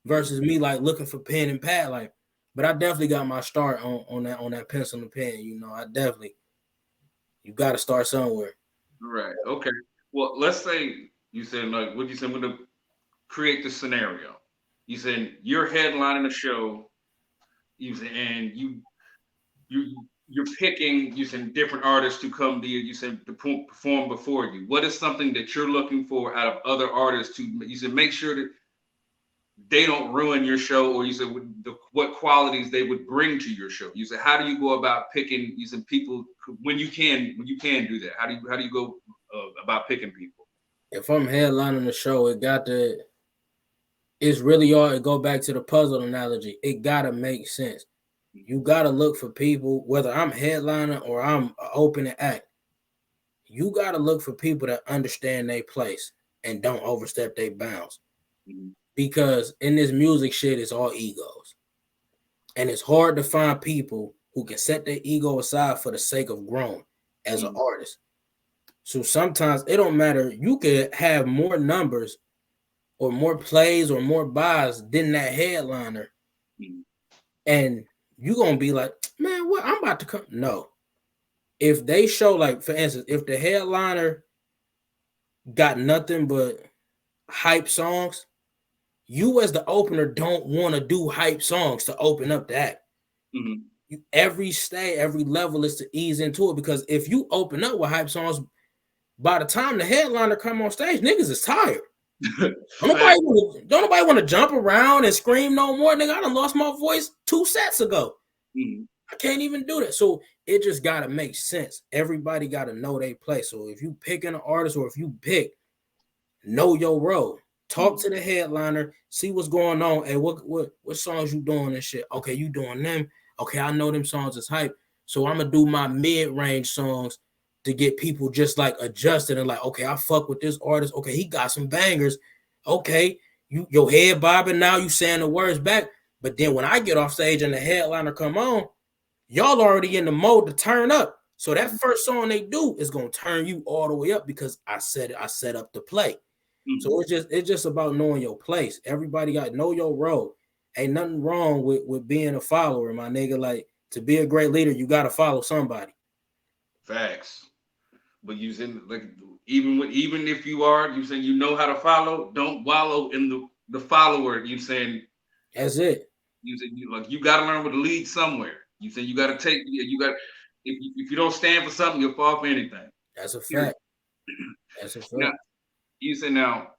versus me like looking for pen and pad. Like, but I definitely got my start on that pencil and pen. You know, you got to start somewhere. Right. Okay. Well, let's say you said like what you said. I'm gonna create the scenario. You said you're headlining a show. You said and you're picking. You said different artists to come to you. You said to perform before you. What is something that you're looking for out of other artists to? You said make sure that they don't ruin your show, or you said what qualities they would bring to your show. You said how do you go about picking? You said people when you can do that. How do you go about picking people? If I'm headlining the show, it's really all it go back to the puzzle analogy. It gotta make sense. You gotta look for people, whether I'm headliner or I'm an opening act. You gotta look for people that understand their place and don't overstep their bounds. Mhm. Because in this music shit, it's all egos. And it's hard to find people who can set their ego aside for the sake of growing as an artist. So sometimes it don't matter. You could have more numbers or more plays or more buys than that headliner. And you're going to be like, man, what? I'm about to come. No. If they show, like, for instance, if the headliner got nothing but hype songs, you as the opener don't want to do hype songs to open up that. Every stage, every level is to ease into it, because if you open up with hype songs, by the time the headliner come on stage, niggas is tired. Don't nobody want to jump around and scream no more, nigga. I done lost my voice 2 sets ago. I can't even do that. So it just gotta make sense. Everybody gotta know their place. So if you pick an artist, or if you pick, know your role. Talk to the headliner, see what's going on. Hey, what songs you doing and shit? Okay, you doing them. Okay, I know them songs is hype. So I'm gonna do my mid-range songs to get people just like adjusted and like, okay, I fuck with this artist. Okay, he got some bangers. Okay, your head bobbing now, you saying the words back. But then when I get off stage and the headliner come on, y'all already in the mode to turn up. So that first song they do is gonna turn you all the way up because I set up the play. So it's just about knowing your place. Everybody got to know your role. Ain't nothing wrong with being a follower, my nigga. Like, to be a great leader, you got to follow somebody. Facts. But you said like even if you are, you saying you know how to follow, don't wallow in the follower. You saying that's it. You said you got to learn what to lead somewhere. You said you got to take you got if you don't stand for something, you'll fall for anything. That's a fact. That's a fact. Now, you said now,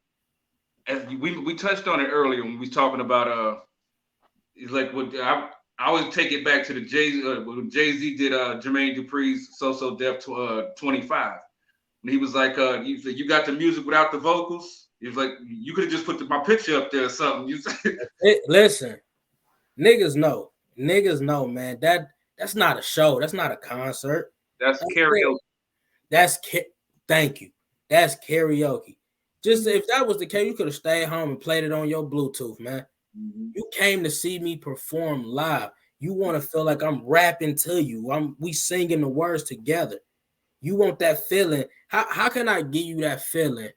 as we touched on it earlier when we was talking about it's like what I always take it back to the when Jay-Z did Jermaine Dupri's So Def 25. And he was like, he said, you got the music without the vocals. He was like, you could have just put my picture up there or something. You said, listen, niggas know. niggas know, man. That's not a show. That's not a concert. That's That's karaoke. That's thank you. That's karaoke. Just if that was the case, you could have stayed home and played it on your Bluetooth, man. Mm-hmm. You came to see me perform live. You want to feel like I'm rapping to you. We singing the words together. You want that feeling. How can I give you that feeling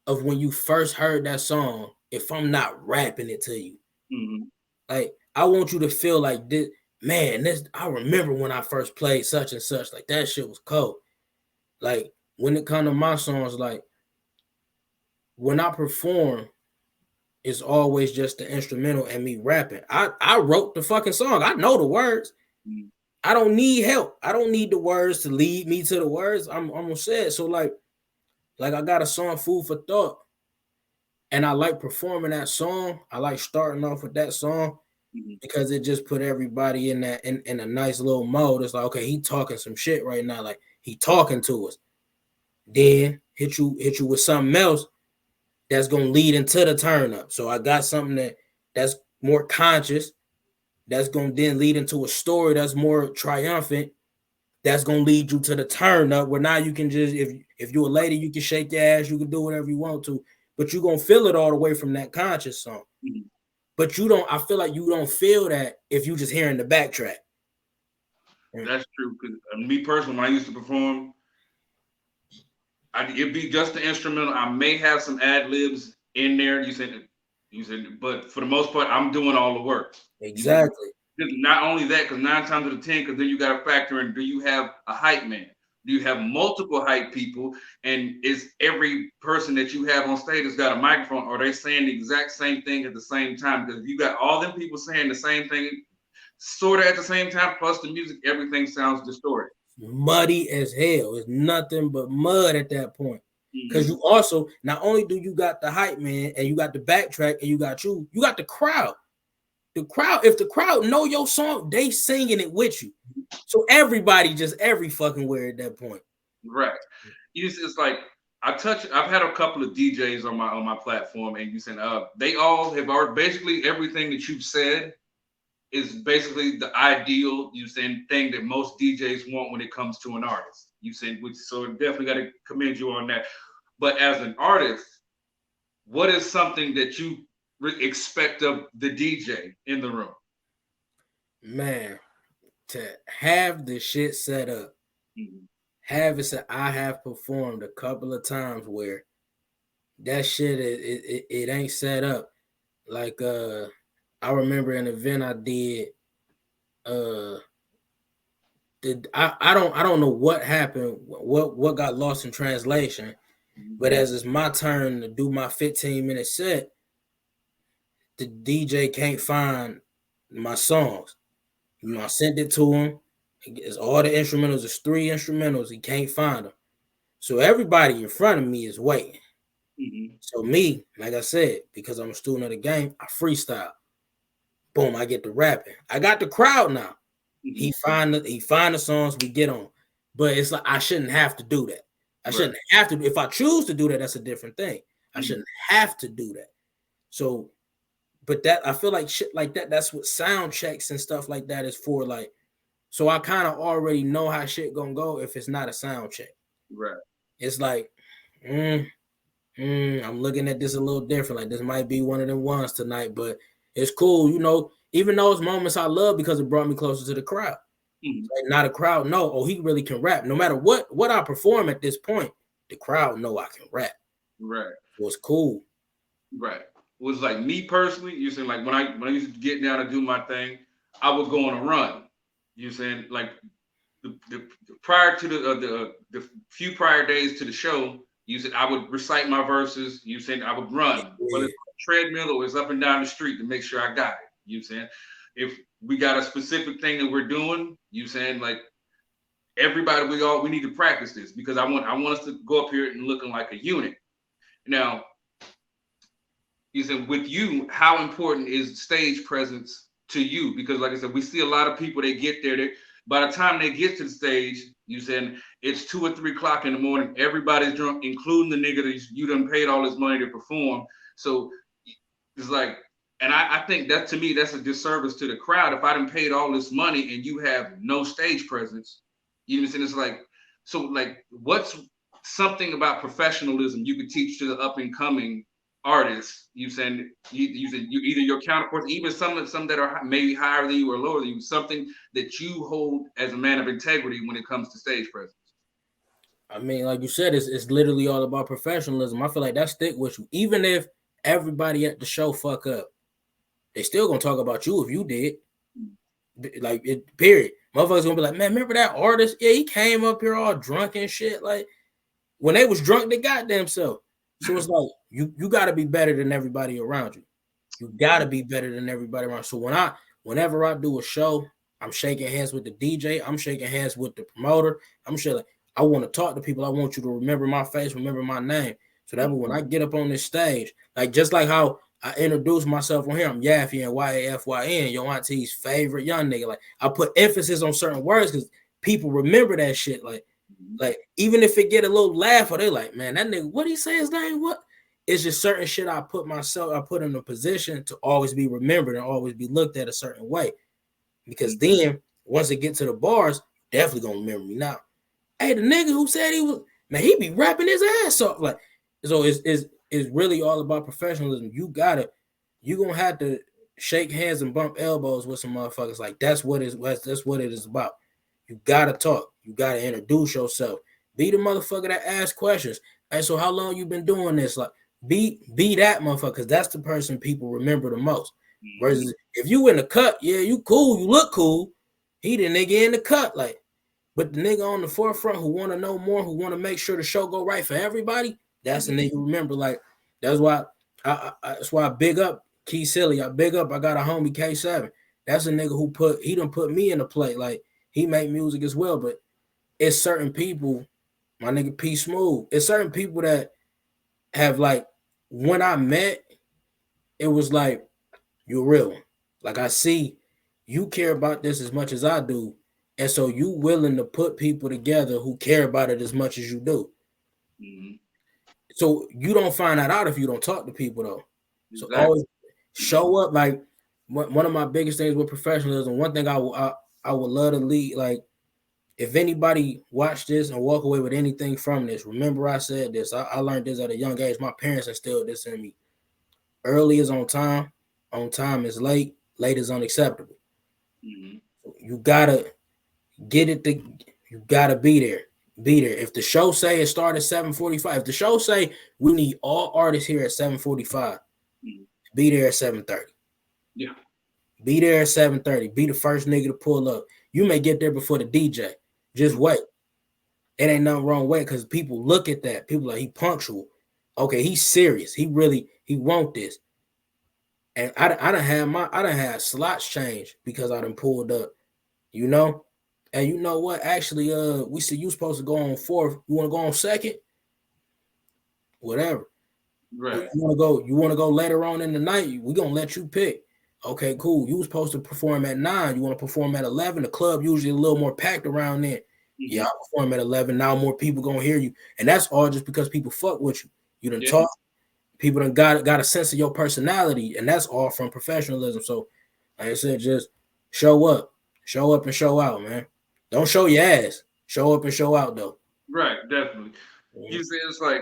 of when you first heard that song if I'm not rapping it to you? Mm-hmm. Like, I want you to feel like this, man. I remember when I first played such and such. Like, that shit was cold. Like, when it comes to my songs, like, when I perform, it's always just the instrumental and me rapping. I wrote the fucking song. I know the words. Mm-hmm. I don't need help. I don't need the words to lead me to the words. I'm gonna say it. So like I got a song, Food for Thought, and I like performing that song. I like starting off with that song Mm-hmm. because it just put everybody in that in a nice little mode. It's like, okay, he talking some shit right now. Like, he talking to us. Then hit you with something else that's gonna lead into the turn up. So I got something that's more conscious, that's gonna then lead into a story that's more triumphant, that's gonna lead you to the turn up where now you can just, if you're a lady, you can shake your ass, you can do whatever you want to, but you're gonna feel it all the way from that conscious song. Mm-hmm. But you don't, I feel like you don't feel that if you just hearing the backtrack. That's true. Because me personally, when I used to perform, it'd be just the instrumental. I may have some ad libs in there. You said, but for the most part, I'm doing all the work. Exactly. Not only that, because 9 times out of 10, because then you got to factor in: do you have a hype man? Do you have multiple hype people? And is every person that you have on stage has got a microphone? Or are they saying the exact same thing at the same time? Because if you got all them people saying the same thing, sort of at the same time, plus the music, everything sounds distorted. Muddy as hell. It's nothing but mud at that point. Because Mm-hmm. you also, not only do you got the hype man and you got the backtrack and you got the crowd. The crowd, if the crowd know your song, they singing it with you. So everybody just every fucking where at that point. Right. It's like I've had a couple of DJs on my platform, and you said they all have already, basically everything that you've said is basically the ideal thing that most DJs want when it comes to an artist. You said, which, so definitely got to commend you on that. But as an artist, what is something that you expect of the DJ in the room? Man, to have the shit set up, Mm-hmm. have it set. I have performed a couple of times where that shit it ain't set up. Like I remember an event I did. I don't know what happened, what got lost in translation, but as it's my turn to do my 15-minute set, the DJ can't find my songs. You know, I sent it to him. It's all the instrumentals. It's 3 instrumentals. He can't find them. So everybody in front of me is waiting. Mm-hmm. So me, like I said, because I'm a student of the game, I freestyle. Boom, I get to rapping. I got the crowd now. Mm-hmm. He find the songs, we get on. But it's like I shouldn't have to do that. I shouldn't have to. If I choose to do that, that's a different thing. I shouldn't have to do that. So, but that I feel like shit like that, that's what sound checks and stuff like that is for. Like, so I kind of already know how shit gonna go if it's not a sound check. Right. It's like, I'm looking at this a little different. Like, this might be one of them ones tonight, but it's cool, you know. Even those moments I love because it brought me closer to the crowd. Mm-hmm. Like, not a crowd know, oh, he really can rap. No matter what I perform at this point, the crowd know I can rap. Right. So it's cool. Right. It was like me personally. You saying like when I used to get down to do my thing, I would go on a run. You saying like the prior to the few prior days to the show, you said I would recite my verses. You said I would run, whether it's on a treadmill or it's up and down the street to make sure I got it. You saying if we got a specific thing that we're doing, you saying like everybody, we need to practice this because I want us to go up here and looking like a unit. Now, you said with you, how important is stage presence to you? Because like I said, we see a lot of people, they get there, by the time they get to the stage, you said it's 2 or 3 o'clock in the morning, everybody's drunk, including the nigga that you done paid all this money to perform. So it's like And I think that to me, that's a disservice to the crowd. If I done paid all this money and you have no stage presence, you know what I'm saying? It's like, so like, what's something about professionalism you could teach to the up and coming artists? You saying you said you either your counterparts, even some that are maybe higher than you or lower than you, something that you hold as a man of integrity when it comes to stage presence. I mean, like you said, it's literally all about professionalism. I feel like that stick with you. Even if everybody at the show fuck up, they still gonna talk about you if you did. Like it, period. Motherfuckers gonna be like, man, remember that artist? Yeah, he came up here all drunk and shit. Like when they was drunk, they got themselves. So it's like you gotta be better than everybody around you. You gotta be better than everybody around. So whenever I do a show, I'm shaking hands with the DJ, I'm shaking hands with the promoter. I'm sure like, I want to talk to people. I want you to remember my face, remember my name. So that when I get up on this stage, like just like how I introduce myself on here, I'm Yafyn, Yafyn, your auntie's favorite young nigga. Like I put emphasis on certain words because people remember that shit. Like even if it get a little laugh or they like, man, that nigga, what he say his name? What? It's just certain shit I put in a position to always be remembered and always be looked at a certain way. Because then once it get to the bars, definitely gonna remember me. Now, hey, the nigga who said he was, man, he be rapping his ass off. Like, so it's really all about professionalism. You gonna have to shake hands and bump elbows with some motherfuckers. Like that's what it is about. You gotta talk. You gotta introduce yourself. Be the motherfucker that asks questions. Hey, so how long you been doing this? Like, be that motherfucker, because that's the person people remember the most. Versus if you in the cut, yeah, you cool, you look cool. He the nigga in the cut, like, but the nigga on the forefront who want to know more, who want to make sure the show go right for everybody, that's the nigga remember. Like, that's why I big up Key Silly. I big up. I got a homie K7. That's a nigga he done put me in the play. Like he make music as well, but it's certain people, my nigga P Smooth. It's certain people that have like when I met, it was like you're real. Like I see you care about this as much as I do. And so you willing to put people together who care about it as much as you do. Mm-hmm. So you don't find that out if you don't talk to people though. So Exactly. always show up. Like one of my biggest things with professionalism, one thing I would love to lead, like if anybody watch this and walk away with anything from this, remember I said this. I learned this at a young age. My parents instilled this in me. Early is on time is late, late is unacceptable. Mm-hmm. You gotta get it to you gotta be there. Be there. If the show say it start at 7:45, if the show say we need all artists here at 7:45, Mm-hmm. be there at 7:30. Yeah. Be there at 7:30. Be the first nigga to pull up. You may get there before the DJ. Just wait. It ain't nothing wrong with it because people look at that. People like he punctual. Okay, he's serious. He want this. And I done had slots change because I done pulled up, you know. And you know what? Actually, we see you supposed to go on fourth. You want to go on second? Whatever. Right. You want to go later on in the night? We gonna let you pick. Okay, cool. You was supposed to perform at 9. You want to perform at 11? The club usually a little more packed around then. Mm-hmm. Yeah, I perform at 11. Now more people gonna hear you, and that's all just because people fuck with you. You done Yeah. talk. People done got a sense of your personality, and that's all from professionalism. So, like I said, just show up and show out, man. Don't show your ass. Show up and show out, though. Right. Definitely. Mhm. You say it's like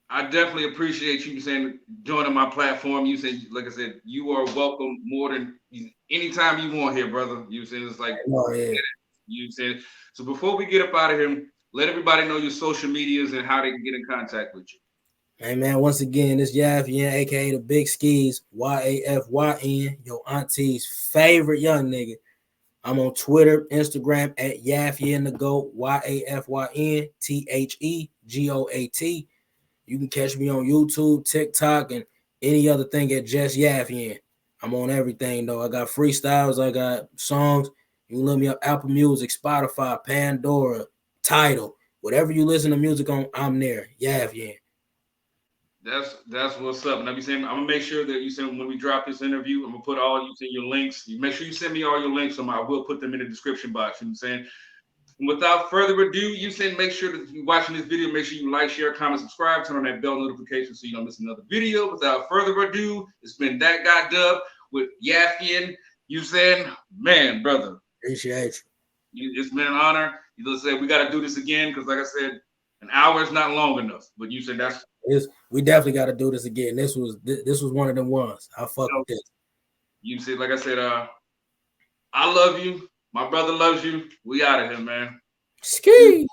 I definitely appreciate you saying joining my platform. You said, like I said, you are welcome more than anytime you want here, brother. You said it's like Oh, yeah. you said. So before we get up out of here, let everybody know your social medias and how they can get in contact with you. Hey, man, once again, this Yafyn, a.k.a. the Big Skis, Yafyn, your auntie's favorite young nigga. I'm on Twitter, Instagram at Yafyn the Goat, YAFYN, You can catch me on YouTube, TikTok, and any other thing at Just Yafyn. I'm on everything, though. I got freestyles, I got songs. You can look me up Apple Music, Spotify, Pandora, Tidal. Whatever you listen to music on, I'm there. Yafyn. That's what's up. And I'm saying I'm gonna make sure that you send when we drop this interview, I'm gonna put all you send your links. You make sure you send me all your links. I will put them in the description box. You know what I'm saying? And without further ado, you said make sure that you're watching this video, make sure you like, share, comment, subscribe, turn on that bell notification so you don't miss another video. Without further ado, it's been That Guy Dub with Yafyn. You said, man, brother. Appreciate you. It's been an honor. You just said we got to do this again because, like I said, an hour is not long enough. But you said we definitely got to do this again. This was one of them ones. I fuck with this. You said, like I said, I love you. My brother loves you. We out of here, man. Ski.